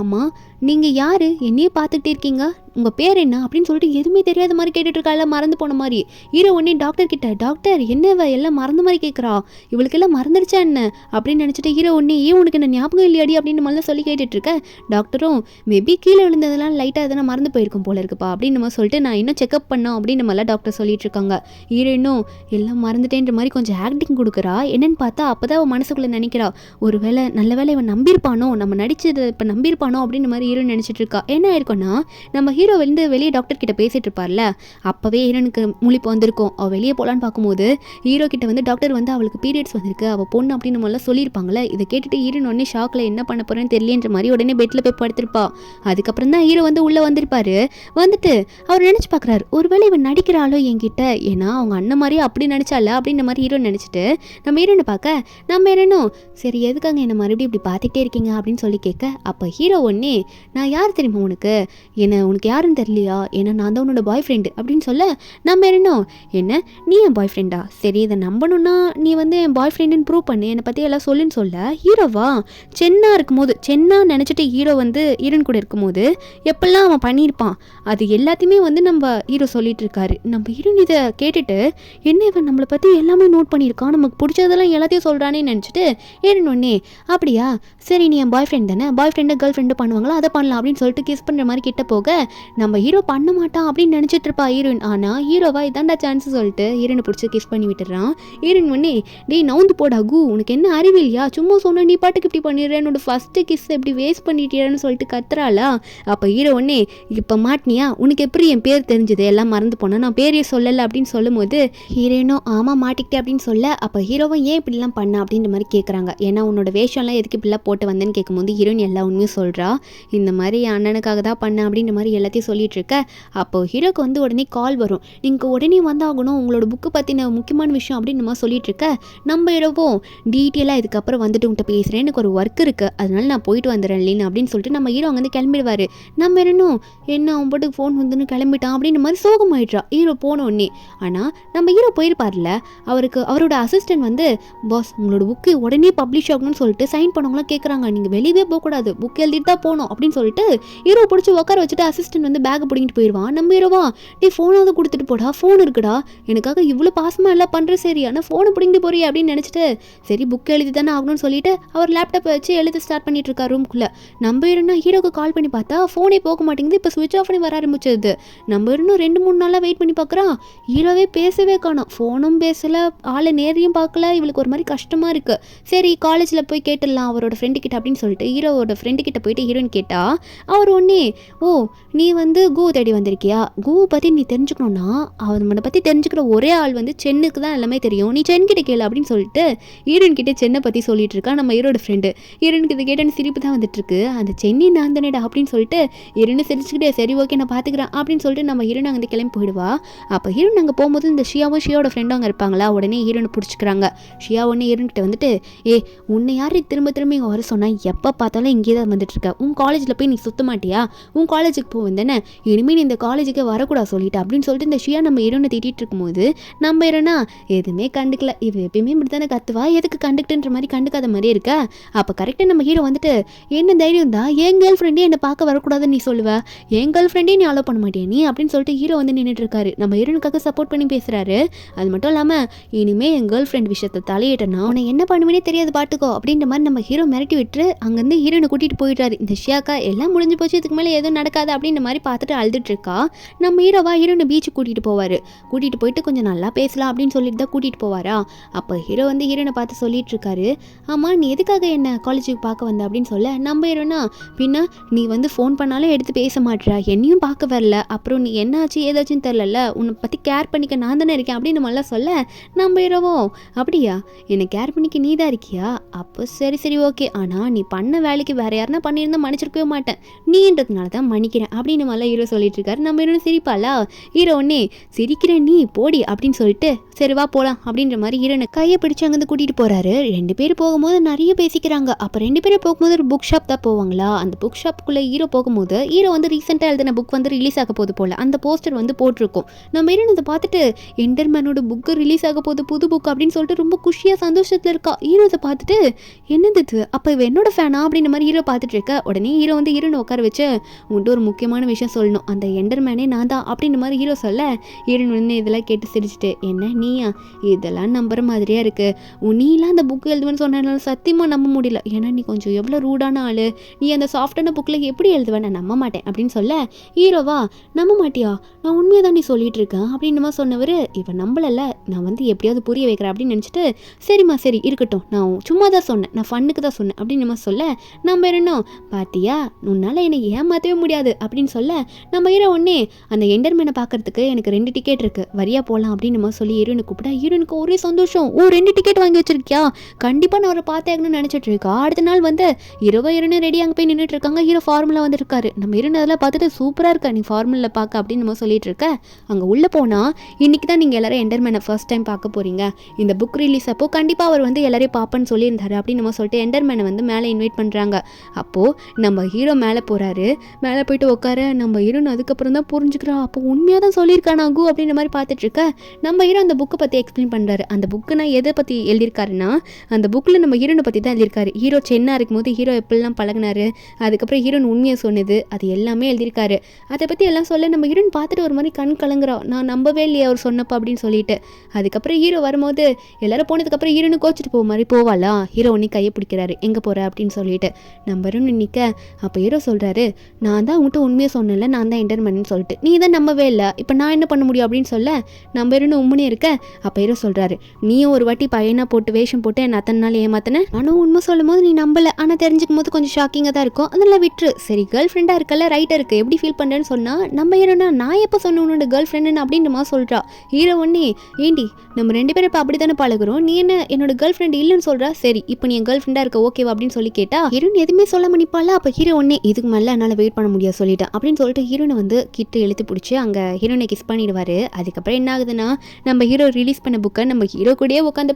ஆமாம் நீங்கள் யார், என்னையே பார்த்துக்கிட்டே இருக்கீங்க, உங்கள் பேர் என்ன அப்படின்னு சொல்லிட்டு எதுவுமே தெரியாத மாதிரி கேட்டுட்டு இருக்கா, எல்லாம் மறந்து போன மாதிரி. ஹீரோ ஒன்னே டாக்டர் கிட்ட, டாக்டர் என்னவ எல்லாம் மறந்த மாதிரி கேட்குறா, இவளுக்கெல்லாம் மறந்துடுச்சா என்ன அப்படின்னு நினச்சிட்டு ஹீரோ ஒன்னே ஏன் உனக்கு என்ன ஞாபகம் இல்லையாடி அப்படின்னு முதல்ல சொல்லி கேட்டுட்டு இருக்க. டாக்டரும் மேபி கீழே விழுந்ததெல்லாம் லைட்டாக எதனா மறந்து போயிருக்கும் போல இருக்குப்பா அப்படின்னு நம்ம சொல்லிட்டு நான் இன்னும் செக்அப் பண்ணோம் அப்படின்னு நம்மளாம் டாக்டர் சொல்லிட்டு இருக்காங்க. ஹீரோ இன்னும் எல்லாம் மறந்துட்டேன்ற மாதிரி கொஞ்சம் ஆக்டிங் கொடுக்குறா. என்னன்னு பார்த்தா அப்போதான் அவன் மனசுக்குள்ளே நினைக்கிறா, ஒரு வேளை நல்ல வேலை இவன் நம்பியிருப்பானோ, நம்ம நடிச்சது இப்போ நம்பியிருப்பானோ அப்படின்னு மாதிரி ஹீரோ நினச்சிட்டு இருக்கா. என்ன ஆயிருக்கும்னா நம்ம ஹீரோ வந்து வெளியே டாக்டர் கிட்ட பேசிட்டு இருப்பார்ல, அப்பவே ஹீரோனுக்கு முழிப்பு வந்திருக்கும். அவள் வெளியே போகலான்னு பார்க்கும்போது ஹீரோ கிட்ட வந்து டாக்டர் வந்து அவளுக்கு பீரியட்ஸ் வந்திருக்கு, அவள் பொண்ணு அப்படின்னு நம்மளாம் சொல்லியிருப்பாங்களே. இதை கேட்டுட்டு ஹீரோன் உடனே ஷாக்கில் என்ன பண்ண போறேன்னு தெரியலன்ற மாதிரி உடனே பெட்டில் போய் படுத்திருப்பா. அதுக்கப்புறம் தான் ஹீரோ வந்து உள்ளே வந்திருப்பாரு. வந்துட்டு அவர் நினச்சி பார்க்குறாரு, ஒருவேளை இவன் நடிக்கிறாளோ என்கிட்ட, ஏன்னா அவங்க அண்ணன் மாதிரியே அப்படி நடிச்சால அப்படின்ற மாதிரி ஹீரோ நினச்சிட்டு நம்ம ஹீரோனை பார்க்க நம்ம ஹீரோனும் சரி எதுக்காங்க என்ன மறுபடியும் இப்படி பார்த்துட்டே இருக்கீங்க அப்படின்னு சொல்லி கேட்க, அப்போ ஹீரோ ஒன்னே நான் யார் தெரியுமா உனக்கு, என்ன உனக்கு யாருன்னு தெரியலையா, ஏன்னா நான் தான் உன்னோட பாய் ஃப்ரெண்டு அப்படின்னு சொல்ல நம்ம என்ன நீ என் பாய் ஃப்ரெண்டா, சரி இதை நம்பணும்னா நீ வந்து என் பாய் ஃப்ரெண்டுன்னு ப்ரூவ் பண்ணு, என்னை பற்றி எல்லாம் சொல்லுன்னு சொல்ல ஹீரோவா சென்னா இருக்கும்போது சென்னா நினச்சிட்டு ஹீரோ வந்து ஹீரோன் கூட இருக்கும்போது எப்பெல்லாம் அவன் பண்ணியிருப்பான் அது எல்லாத்தையுமே வந்து நம்ம ஹீரோ சொல்லிட்டு இருக்காரு. நம்ம ஹீரோன் இதை கேட்டுட்டு என்ன இவன் நம்மளை பற்றி எல்லாமே நோட் பண்ணியிருக்கான், நமக்கு பிடிச்சதெல்லாம் எல்லாத்தையும் சொல்கிறானே நினச்சிட்டு ஹீரோன் ஒன்னே அப்படியா சரி நீ என் பாய் ஃப்ரெண்ட் தானே, பாய் ஃப்ரெண்டு கேர்ள் ஃப்ரெண்டு பண்ணுவாங்களா அதை பண்ணலாம் அப்படின்னு சொல்லிட்டு கிஸ் பண்ணுற மாதிரி கிட்ட போக நம்ம ஹீரோ பண்ண மாட்டான் அப்படின்னு நினச்சிட்டு இருப்பா ஹீரோயின். ஆனால் ஹீரோவா இதாண்டா சான்ஸ் சொல்லிட்டு ஹீரோனை பிடிச்சி கிஸ் பண்ணி விட்டுறான். ஹீரோயின் ஒன்னே டேய் நவுந்து போடா கு, உனக்கு என்ன அறிவில்லையா, சும்மா சொன்ன நீ பாட்டுக்கு இப்படி பண்ணிடுற, என்னோட ஃபர்ஸ்ட் கிஸ் இப்படி வேஸ்ட் பண்ணிட்டியான்னு சொல்லிட்டு கத்துறாளா. அப்போ ஹீரோ ஒன்னே இப்போ மாட்டினியா, உனக்கு எப்படி என் பேர் தெரிஞ்சது, எல்லாம் மறந்து போனா, நான் பேரையே சொல்லலை அப்படின்னு சொல்லும் போது ஹீரோயினும் ஆமாம் மாட்டிக்கிட்டே அப்படின்னு சொல்ல, அப்போ ஹீரோவும் ஏன் இப்படிலாம் பண்ண அப்படின்ற மாதிரி கேட்குறாங்க. ஏன்னா உன்னோட வேஷம்லாம் எதுக்கு இப்படிலாம் போட்டு வந்தேன்னு கேட்கும்போது ஹீரோயின் எல்லா உண்மையும் சொல்கிறா. இந்த மாதிரி அண்ணனுக்காக தான் பண்ண அப்படின்ற மாதிரி எல்லாத்தையும் சொல்லிட்டு இருக்க. அப்போ ஹீரோக்கு வந்து உடனே கால் வரும், நீங்கள் உடனே வந்தாகணும், உங்களோட புக்கு பற்றின முக்கியமான விஷயம் அப்படின்னு நம்ம சொல்லிட்டு இருக்க. நம்ம ஹீரோவும் டீட்டெயிலாக இதுக்கப்புறம் வந்துட்டு உங்கள்கிட்ட பேசுகிறேன், எனக்கு ஒரு ஒர்க் இருக்குது, அதனால நான் போயிட்டு வந்துடுறேன் இல்லைன்னு அப்படின்னு சொல்லிட்டு நம்ம ஹீரோ அங்கேருந்து கிளம்பிடுவார். நம்ம ஹீரோனும் என்ன அவன் பாட்டுக்கு ஃபோன் வந்துன்னு கிளம்பிட்டான் அப்படின்ற மாதிரி சோகமாயிடுறா ஹீரோ போன உடனே. ஆனால் நம்ம ஹீரோ போயிருப்பார்ல, அவருக்கு அவரோட அசிஸ்டன்ட் வந்து பாஸ் உங்களோட புக்கு உடனே பப்ளிஷ் ஆகணும்னு சொல்லிட்டு சைன் பண்ணவங்களாம் கேட்குறாங்க, நீங்கள் வெளியவே போகக்கூடாது, புக் எழுதிட்டு தான் போகணும் அப்படின்னு சொல்லிட்டு ஹீரோ பிடிச்சி உட்கார வச்சுட்டு அசிஸ்டன்ட் வந்து பேக்கை பிடிங்கிட்டு போயிடுவான். நம்ம ஹீரோவா நீ ஃபோனாவது கொடுத்துட்டு போடா, ஃபோன் இருக்குடா, எனக்காக இவ்வளோ பாசமாக எல்லாம் பண்ணுற சரி, ஆனால் ஃபோனை பிடிங்கிட்டு போறியா அப்படின்னு நினச்சிட்டு சரி புக் எழுதி தானே ஆகணும்னு சொல்லிட்டு அவர் லேப்டாப்பை வச்சு எழுத ஸ்டார்ட் பண்ணிட்டு இருக்கா ரூம்குள்ளே. நம்ம ஹீரோனா ஹீரோக்கு கால் பண்ணி பார்த்தா ஃபோனே போக மாட்டேங்குது, இப்போ ஸ்விட்ச் ஆஃப் பண்ணி வர ஆரம்பிச்சது. நம்ம ஹீரோனும் 2-3 நாளாக வெயிட் பண்ணி பார்க்குறான், ஹீரோவே பேசவே காணோம், ஃபோனும் பேசலை, ஆளை நேரையும் பார்க்கல, இவளுக்கு ஒரு மாதிரி கஷ்டமாக இருக்குது. சரி காலேஜில் போய் கேட்டுடலாம் அவரோட ஃப்ரெண்டு கிட்ட அப்படின்னு சொல்லிட்டு ஹீரோவோட ஃப்ரெண்டு கிட்ட போயிட்டு ஹீரோயின் கேட்டா அவர் ஒன்னே ஓ நீ வந்து கு தேடி வந்திருக்கியா, கு பற்றி நீ தெரிஞ்சுக்கணும்னா அவனை பற்றி தெரிஞ்சுக்கிற ஒரே ஆள் வந்து சென்னுக்கு தான் எல்லாமே தெரியும், நீ சென் கிட்ட கேளு அப்படின்னு சொல்லிட்டு ஹீரோயின் கிட்டே சென்னை பற்றி சொல்லிட்டு இருக்கா நம்ம ஹீரோட ஃப்ரெண்டு. ஹீரோனுக்கு இதை கேட்ட சிரிப்பு தான் வந்துட்டு இருக்கு, அந்த சென்னி நான் தானேடா அப்படின்னு சொல்லிட்டு ஹீரோனு சிரிச்சுக்கிட்டே சரி ஓகே நான் பார்த்துக்கிறேன் அப்படின்னு சொல்லிட்டு நம்ம ஹீரோன் அங்கே கிளம்பி போயிடுவா. அப்போ ஹீரோன் அங்கே போகும்போது இந்த ஷியாவும் ஷியாவோட ஃப்ரெண்டும் அங்கே இருப்பாங்களா, உடனே ஹீரோனை பிடிச்சிக்கிறாங்க. ஷியா உடனே ஹீரோன் கிட்ட வந்துட்டு உன்னை யார் திரும்ப திரும்ப இங்கே வர சொன்னால் எப்போ பார்த்தாலும் இங்கே தான் வந்துட்டு இருக்க, உன் காலேஜில் போய் நீ சுத்த மாட்டியா, உன் காலேஜுக்கு போவேன் தானே, இனிமேல் நீ இந்த காலேஜுக்கு வரக்கூடாது சொல்லிட்டு அப்படின்னு சொல்லிட்டு இந்த ஷியா நம்ம ஹீரோனை திட்டிகிட்டு இருக்கும்போது நம்ம ஹீரோனா எதுவுமே கண்டுக்கல, இவ எப்பயுமே இப்படி தானே கத்துவா, எதுக்கு கண்டுக்கிட்டுன்ற மாதிரி கண்டுக்காத மாதிரியே இருக்க. அப்போ கரெக்டாக நம்ம ஹீரோ வந்துட்டு என்ன தைரியம் தான் என் கேர்ள் ஃப்ரெண்டே என்னை பார்க்க வரக்கூடாதுன்னு நீ சொல்லுவ, என் கேர்ள் ஃப்ரெண்டே நீ அலோ பண்ண மாட்டியா நீ அப்படின்னு சொல்லிட்டு ஹீரோ வந்து நின்றுட்டு இருக்காரு. நம்ம ஹீரோனுக்காக சப்போர்ட் பண்ணி பேசுறாரு. அது மட்டும் இல்லாமல் இனிமேல் என் கேர்ள் ஃப்ரெண்ட் விஷயத்தை தலையிட்டனா உன்னை என்ன பண்ணுவேனே தெரியாது பாட்டுக்கோ அப்படின்ற மாதிரி நம்ம ஹீரோ மிரட்டி விட்டு அங்கேருந்து ஹீரோனை கூட்டிகிட்டு போயிடுறாரு. இந்த ஷியாக்கா எல்லாம் முடிஞ்சு போச்சு, இதுக்கு மேலே எதுவும் நடக்காது அப்படின்ற மாதிரி பார்த்துட்டு அழுதுட்டு இருக்கா. நம்ம ஹீரோவா ஹீரோனை பீச்சுக்கு கூட்டிகிட்டு போயிட்டு கொஞ்சம் நல்லா பேசலாம் அப்படின்னு சொல்லிட்டு தான் கூட்டிகிட்டு போவாரா. அப்போ ஹீரோ வந்து ஹீரோனை பார்த்து சொல்லிட்டு இருக்காரு, ஆமாம் நீ எதுக்காக என்ன காலேஜுக்கு பார்க்க வந்த அப்படின்னு சொல்ல, நம்ம ஹீரோனா பின்ன நீ வந்து ஃபோன் பண்ணாலும் எடுத்து பேச மாட்டேறா, என்னையும் பார்க்க வரல, அப்புறம் நீ என்னாச்சு ஏதாச்சும் தெரிலல, உன்னை பற்றி கேர் பண்ணிக்க நான் தானே இருக்கேன் அப்படின்னு மாதிரிலாம் சொல்ல, நம்ம ஹீரோவோ அப்படியா என்னை கேர் பண்ணிக்க நீ தான் இருக்கியா, அப்போ சரி சரி ஓகே, ஆனால் நீ பண்ண வேலைக்கு வேற யாருன்னா பண்ணியிருந்தா மன்னிச்சிருக்கவே மாட்டேன், நீன்றதுனால தான் மன்னிக்கிறேன் அப்படின்னு மாதிரிலாம் ஹீரோ சொல்லிட்டு இருக்காரு. நம்ம ஹீரோ சிரிப்பாளா. ஹீரோ ஒன்னே சிரிக்கிறேன் நீ போடி அப்படின்னு சொல்லிட்டு சரி வா போகலாம் அப்படின்ற மாதிரி ஹீரோனை கையை பிடிச்சு அங்கேருந்து கூட்டிகிட்டு போகிறாரு. 2 பேரும் போகும்போது நிறைய பேசிக்கிறாங்க. அப்போ 2 பேரும் போகும்போது ஒரு புக் ஷாப் தான் போவாங்களா. அந்த புக் ஷாப்புக்குள்ளே ஹீரோ போகும்போது ஹீரோ வந்து ரீசெண்டாக எழுதின புக் வந்து ரிலீஸ் ஆக போகுது போல் அந்த போஸ்டர் வந்து போட்டிருக்கும். நம்ம ஹீரோன் அதை பார்த்துட்டு எண்டர்மேனோட புக்கு ரிலீஸ் ஆக போகுது புது புக் அப்படின்னு சொல்லிட்டு ரொம்ப குஷியாக சந்தோஷத்தில் இருக்கா. ஹீரோ அதை பார்த்துட்டு என்னது இது, அப்போ இவ என்னோட ஃபேனா அப்படின்ற மாதிரி ஹீரோ பார்த்துட்டு இருக்க. உடனே ஹீரோ வந்து ஹீரோனை உட்கார வச்சு உன்ட்டு ஒரு முக்கியமான விஷயம் சொல்லணும், அந்த எண்டர்மேனே நான் தான் அப்படின்ற மாதிரி ஹீரோ சொல்ல, ஹீரோன் வந்து இதெல்லாம் கேட்டு சிரிச்சுட்டு என்ன நீயா இதெல்லாம் நம்புற மாதிரியா இருக்கு, நீலாம் அந்த புக்கு எழுதுவேன்னு சொன்னாலும் சத்தியமாக நம்ப முடியல, ஏன்னா நீ கொஞ்சம் எவ்வளோ ரூடான ஆள், நீ அந்த சாஃப்டான புக்கில் எப்படி எழுதுவேன், நான் நம்ப மாட்டேன் அப்படின்னு சொல்ல, ஹீரோவா நம்ப மாட்டியா நான் உண்மையை தான் நீ சொல்லிட்டு இருக்கேன் அப்படின்னு சொன்னவர், இவன் நம்பலல்ல நான் வந்து எப்படியாவது புரிய வைக்கிறேன் அப்படின்னு நினச்சிட்டு சரிம்மா சரி இருக்கட்டும், நான் சும்மா தான் சொன்னேன், நான் ஃபன்னுக்கு தான் சொன்னேன் அப்படின்னு சொல்ல, நம்ம என்ன பாத்தியா உன்னால் என்னை ஏமாற்றவே முடியாது அப்படின்னு சொல்ல, நம்ம ஹீரோ ஒன்னே அந்த எண்டர்மேனை பார்க்கறதுக்கு எனக்கு 2 டிக்கெட் இருக்கு வரியா போகலாம் அப்படின்னு சொல்லி ஹீரோனை கூப்பிட்டா, ஹீரோனுக்கு ஒரே சந்தோஷம், 2 டிக்கெட் வாங்கி வச்சிருக்கியா, கண்டிப்பாக நான் அவரை பார்த்தேன்னு நினச்சிட்டு இருக்கா. அடுத்த நாள் வந்து ஹீரோன்னு ரெடி அங்கே போய் நின்றுட்டு இருக்காங்க. ஹீரோ ஃபார்முலா வந்து இருக்காரு. நம்ம ஹீரோன் அதெல்லாம் பார்த்துட்டு சூப்பராக இருக்கா நீ ஃபார்முலா பார்க்க அப்படின்னு நம்ம சொல்லிட்டு இருக்க. அங்கே உள்ளே போனால் இன்னைக்கு தான் நீங்கள் எல்லாரும் எண்டர்மேனை ஃபர்ஸ்ட் டைம் பார்க்க போறீங்க, இந்த புக் ரிலீஸ் அப்போ கண்டிப்பாக அவர் வந்து எல்லாரையும் பார்ப்பேன்னு சொல்லியிருந்தாரு அப்படின்னு நம்ம சொல்லிட்டு எண்டர்மேனை வந்து மேலே இன்வைட் பண்ணுறாங்க. அப்போது நம்ம ஹீரோ மேலே போகிறாரு. மேலே போயிட்டு உட்கார நம்ம ஹீரோன் அதுக்கப்புறம் தான் புரிஞ்சுக்கிறா, அப்போ உண்மையாக தான் சொல்லியிருக்கானா கு அப்படின்ற மாதிரி பார்த்துட்டு இருக்க. நம்ம ஹீரோ அந்த புக்கை பற்றி எக்ஸ்பிளைன் பண்ணுறாரு. அந்த புக்கு நான் எதை பற்றி எழுதியிருக்காருன்னா, அந்த புக்கில் நம்ம ஹீரோனை பற்றி தான் எழுதியிருக்காரு. ஹீரோ சென்னா இருக்கும்போது ஹீரோ எப்படிலாம் பழகினாரு, அதுக்கப்புறம் ஹீரோன் உண்மையை சொன்னது, அது எல்லாமே எழுதியிருக்காரு. அதை பற்றி எல்லாம் சொல்ல நம்ம ஹீரோன் பார்த்துட்டு ஒரு மாதிரி கண் கலங்குறா, நான் நம்பவே இல்லையே அவர் சொன்னப்போ அப்படின்னு சொல்லிட்டு. அதுக்கப்புறம் ஹீரோ வரும்போது எல்லாரும் போனதுக்கப்புறம் ஹீரோனு கோச்சிட்டு போக மாதிரி போவாளா. ஹீரோ ஒன்றே கையை பிடிக்கிறாரு, எங்கே போகிற அப்படின்னு சொல்லிட்டு. நம்ம ஹீரோன்னு நிற்க அப்போ ஹீரோ சொல்கிறாரு, நான் தான் உங்கள்கிட்ட உண்மையை சொன்னேன்ல, நான் தான் எண்டர்மேன்னு சொல்லிட்டு, நீ தான் நம்பவே இல்லை, இப்போ நான் என்ன பண்ண முடியும் அப்படின்னு சொல்ல, நம்ம ஹீரோன்னு உண்மையே இருக்க. அப்போ ஹீரோ சொல்கிறாரு, நீயும் ஒரு வாட்டி பையனா போட்டு வேஷம் போட்டு என்ன அத்தனை நாள் ஏமாத்தின, ஆனால் உண்மை சொல்லும் போது நீ நம்பலை, ஆனால் தெரிஞ்சுக்கும் போது கொஞ்சம் ஷாக்கிங்காக தான் இருக்கும், அதெல்லாம் விட்டுரு, சரி கேர்ள் ஃப்ரெண்டாக இருக்கல ரைட்டாக இருக்குது, எப்படி ஃபீல் பண்ணுறேன்னு சொன்னால், நம்ம ஹீரோனா நான் எப்போ சொன்ன உன்னோட கேர்ள் ஃப்ரெண்டுன்னு அப்படின்ற மாதிரி சொல்கிறா. ஹீரோ ஒன்னே ஏண்டி நம்ம 2 பேரும் இப்போ அப்படி தானே பழகுறோம், நீ என்ன என்னோட கேர்ள் ஃப்ரெண்ட் இல்லைன்னு சொல்கிறா, சரி இப்போ நீ என் கேர்ள் ஃப்ரெண்டாக இருக்க ஓகேவா அப்படின்னு சொல்லி கேட்டா, ஹீரோன் எதுவுமே சொல்ல மணிப்பால. அப்போ ஹீரோ ஒன்னே இதுக்கு மேலே என்னால் வெயிட் பண்ண முடியாது சொல்லிட்டேன் அப்படின்னு சொல்லிட்டு ஹீரோனை வந்து கிட்ட இழுத்து பிடிச்சி அங்கே ஹீரோனை கிஸ் பண்ணிடுவார். அதுக்கப்புறம் என்ன ஆகுதுன்னா, நம்ம ஹீரோ ரிலீஸ் பண்ண புக்கை நம்ம ஹீரோ கூடயே உட்காந்து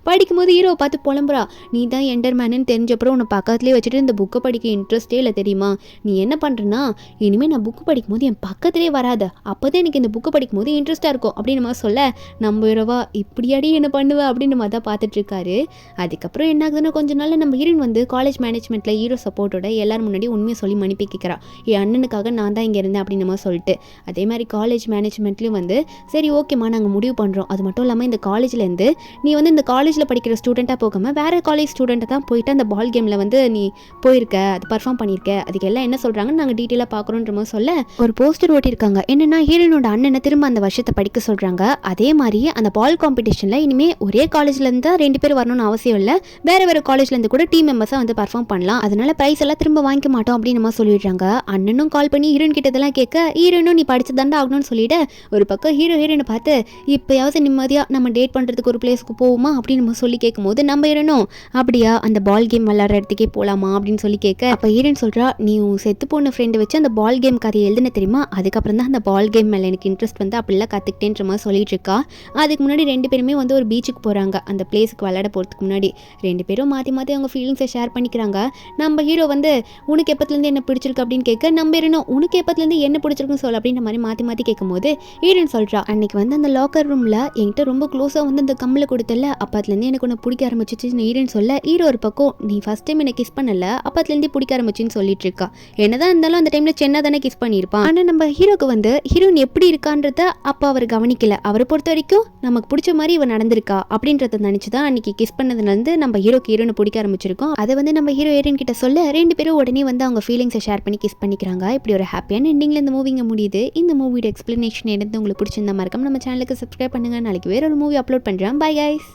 படிக்கும்போது ஹீரோ பார்த்து புலம்புறா, நீ தான் எண்டர்மேனு தெரிஞ்சப்பறம் உன்னை பக்கத்துலேயே வச்சுட்டு இந்த புக்கை படிக்க இன்ட்ரெஸ்டே இல்லை தெரியுமா, நீ என்ன பண்ணுறேன்னா இனிமேல் நான் புக்கு படிக்கும்போது என் பக்கத்துலேயே வராத, அப்போ தான் எனக்கு இந்த புக்கை படிக்கும்போது இன்ட்ரெஸ்ட்டாக இருக்கும் அப்படின்னு மாதிரி சொல்ல, நம்ம ஹீரோவா இப்படியாடி என்ன பண்ணுவ அப்படின்னு மாதிரி தான் பார்த்துட்ருக்காரு. அதுக்கப்புறம் என்ன ஆகுதுன்னா, கொஞ்ச நாள் நம்ம ஹீரோயின் வந்து காலேஜ் மேனேஜ்மெண்ட்டில் ஹீரோ சப்போர்ட்டோட எல்லாரும் முன்னாடி உண்மையை சொல்லி மன்னிப்பு கேட்குறா, என் அண்ணனுக்காக நான் தான் இங்கே இருந்தேன் அப்படின்னு மாதிரி சொல்லிட்டு. அதே மாதிரி காலேஜ் மேனேஜ்மெண்ட்லேயும் வந்து சரி ஓகேம்மா நாங்கள் முடிவு பண்ணுறோம், அது மட்டும் இல்லாமல் இந்த காலேஜ்லேருந்து நீ வந்து இந்த காலேஜில் படிக்கிற ஸ்டூடெண்ட்டாக போகாமல் வேறு காலேஜ் ஸ்டூடெண்ட்டை தான் போயிட்டு அந்த பால் கேமில் வந்து நீ போயிருக்க, அது பர்ஃபார்ம் பண்ணியிருக்க, அதுக்கு எல்லாம் என்ன சொல்கிறாங்கன்னு நாங்கள் டீட்டெயிலாக பார்க்குறோன்ற மாதிரி சொல்ல, ஒரு போஸ்டர் ஓட்டியிருக்காங்க, என்னென்னா ஹீரோனோட அண்ணனை திரும்ப அந்த வருஷத்தை படிக்க சொல்கிறாங்க. அதே மாதிரி அந்த பால் காம்படிஷனில் இனிமேல் ஒரே காலேஜ்லேருந்து தான் 2 பேர் வரணும்னு அவசியம் இல்லை, வேறு காலேஜ்லேருந்து கூட டீம் மெம்பர்ஸாக வந்து பர்ஃபார்ம் பண்ணலாம், அதனால ப்ரைஸ் எல்லாம் திரும்ப வாங்கிக்க மாட்டோம் அப்படின்னு நம்ம சொல்லிடுறாங்க. அண்ணனும் கால் பண்ணி ஹீரோயின் கிட்டதெல்லாம் கேட்க, ஹீரோனும் நீ படிச்சு தாண்டா ஆகணும்னு சொல்லிட்டு ஒரு பக்கம் ஹீரோயினை பார்த்து இப்போயாவது நிம்மதியாக நம்ம டேட் பண்ணுறதுக்கு ஒரு பிளேஸ்க்கு போவோமா அப்படின்னு நம்ம சொல்லி கேட்கும்போது, நம்ம ஹீரோனும் அப்படியா அந்த பால் கேம் விளையாடுற இடத்துக்கே போகலாமா அப்படின்னு சொல்லி கேட்க, அப்போ ஹீரோயின் சொல்கிறா, நீ செத்து போன ஃப்ரெண்டை வச்சு அந்த பால் கேம் கதையை எழுதுன தெரியுமா, அதுக்கப்புறம் தான் அந்த பால் கேம் மேலே எனக்கு இன்ட்ரெஸ்ட் வந்து அப்படிலாம் கற்றுக்கிட்டேன்ற மாதிரி சொல்லிட்டு இருக்கா. அதுக்கு முன்னாடி 2 பேருமே வந்து ஒரு பீச்சுக்கு போகிறாங்க, அந்த பிளேஸுக்கு விளையாட போகிறதுக்கு முன்னாடி 2 பேரும் மாற்றி மாற்றி அவங்க ஃபீலிங்ஸை ஷேர் பண்ணிக்கிறாங்க. நம்ம ஹீரோ வந்து உனக்கு எப்பத்துலேருந்து என்ன பிடிச்சிருக்கு அப்படின்னு கேட்க, நம்ம ஹீரோனும் உனக்கு எப்பத்துலேருந்து என்ன பிடிச்சிருக்குன்னு சொல்ல அப்படின்ற மாதிரி மாற்றி மாற்றி கேட்கும்போது, ஹீரோயின் சொல்கிறா, அன்னைக்கு வந்து அந்த லாக்கர் ரூமில் என்கிட்ட ரொம்ப க்ளோஸாக வந்து அந்த கம்மில் கொடுத்தல, அப்பத்துலேருந்து எனக்கு ஒன்று பிடிக்க ஆரம்பிச்சிச்சுன்னு ஹீரோயின் சொல்ல, ஹீரோ ஒரு பக்கம் நீ ஃபஸ்ட் டைம் என்ன கிஸ் பண்ணல, அப்பத்துலேருந்தே பிடிக்க ஆரம்பிச்சின்னு சொல்லிட்டு இருக்கா. என்னதான் இருந்தாலும் அந்த டைமில் சென்னா தானே கிஸ் பண்ணியிருப்பான், ஆனால் நம்ம ஹீரோக்கு வந்து ஹீரோயின் எப்படி இருக்கான்றத அப்போ அவர் கவனிக்கல, அவரை பொறுத்த வரைக்கும் நமக்கு பிடிச்ச மாதிரி இவன் நடந்திருக்கா அப்படின்றத நினச்சி தான் அன்றைக்கி கிஸ் பண்ணதுலேருந்து நம்ம ஹீரோக்கு ஹீரோனை பிடிக்க ஆரம்பிச்சிருக்கோம். அதை வந்து நம்ம ஹீரோ ஹீரோயின் கிட்ட சொல்ல 2 பேரும் உடனே வந்து அவங்க ஃபீலிங்ஸை ஷேர் பண்ணி கிஸ் பண்ணிக்கிறாங்க. இப்படி ஒரு ஹாப்பியான எண்டிங்கில் இந்த மூவிங்க முடியுது. இந்த மூவியோட எக்ஸ்ப்ளனேஷன் எடுத்து உங்களுக்கு பிடிச்சிருந்தா மறக்காம நம்ம சேனலுக்கு சப்ஸ்கிரைப் பண்ணுங்கள். நாளைக்கு வேற ஒரு மூவி அப்லோட் பண்ணுறேன். Bye guys.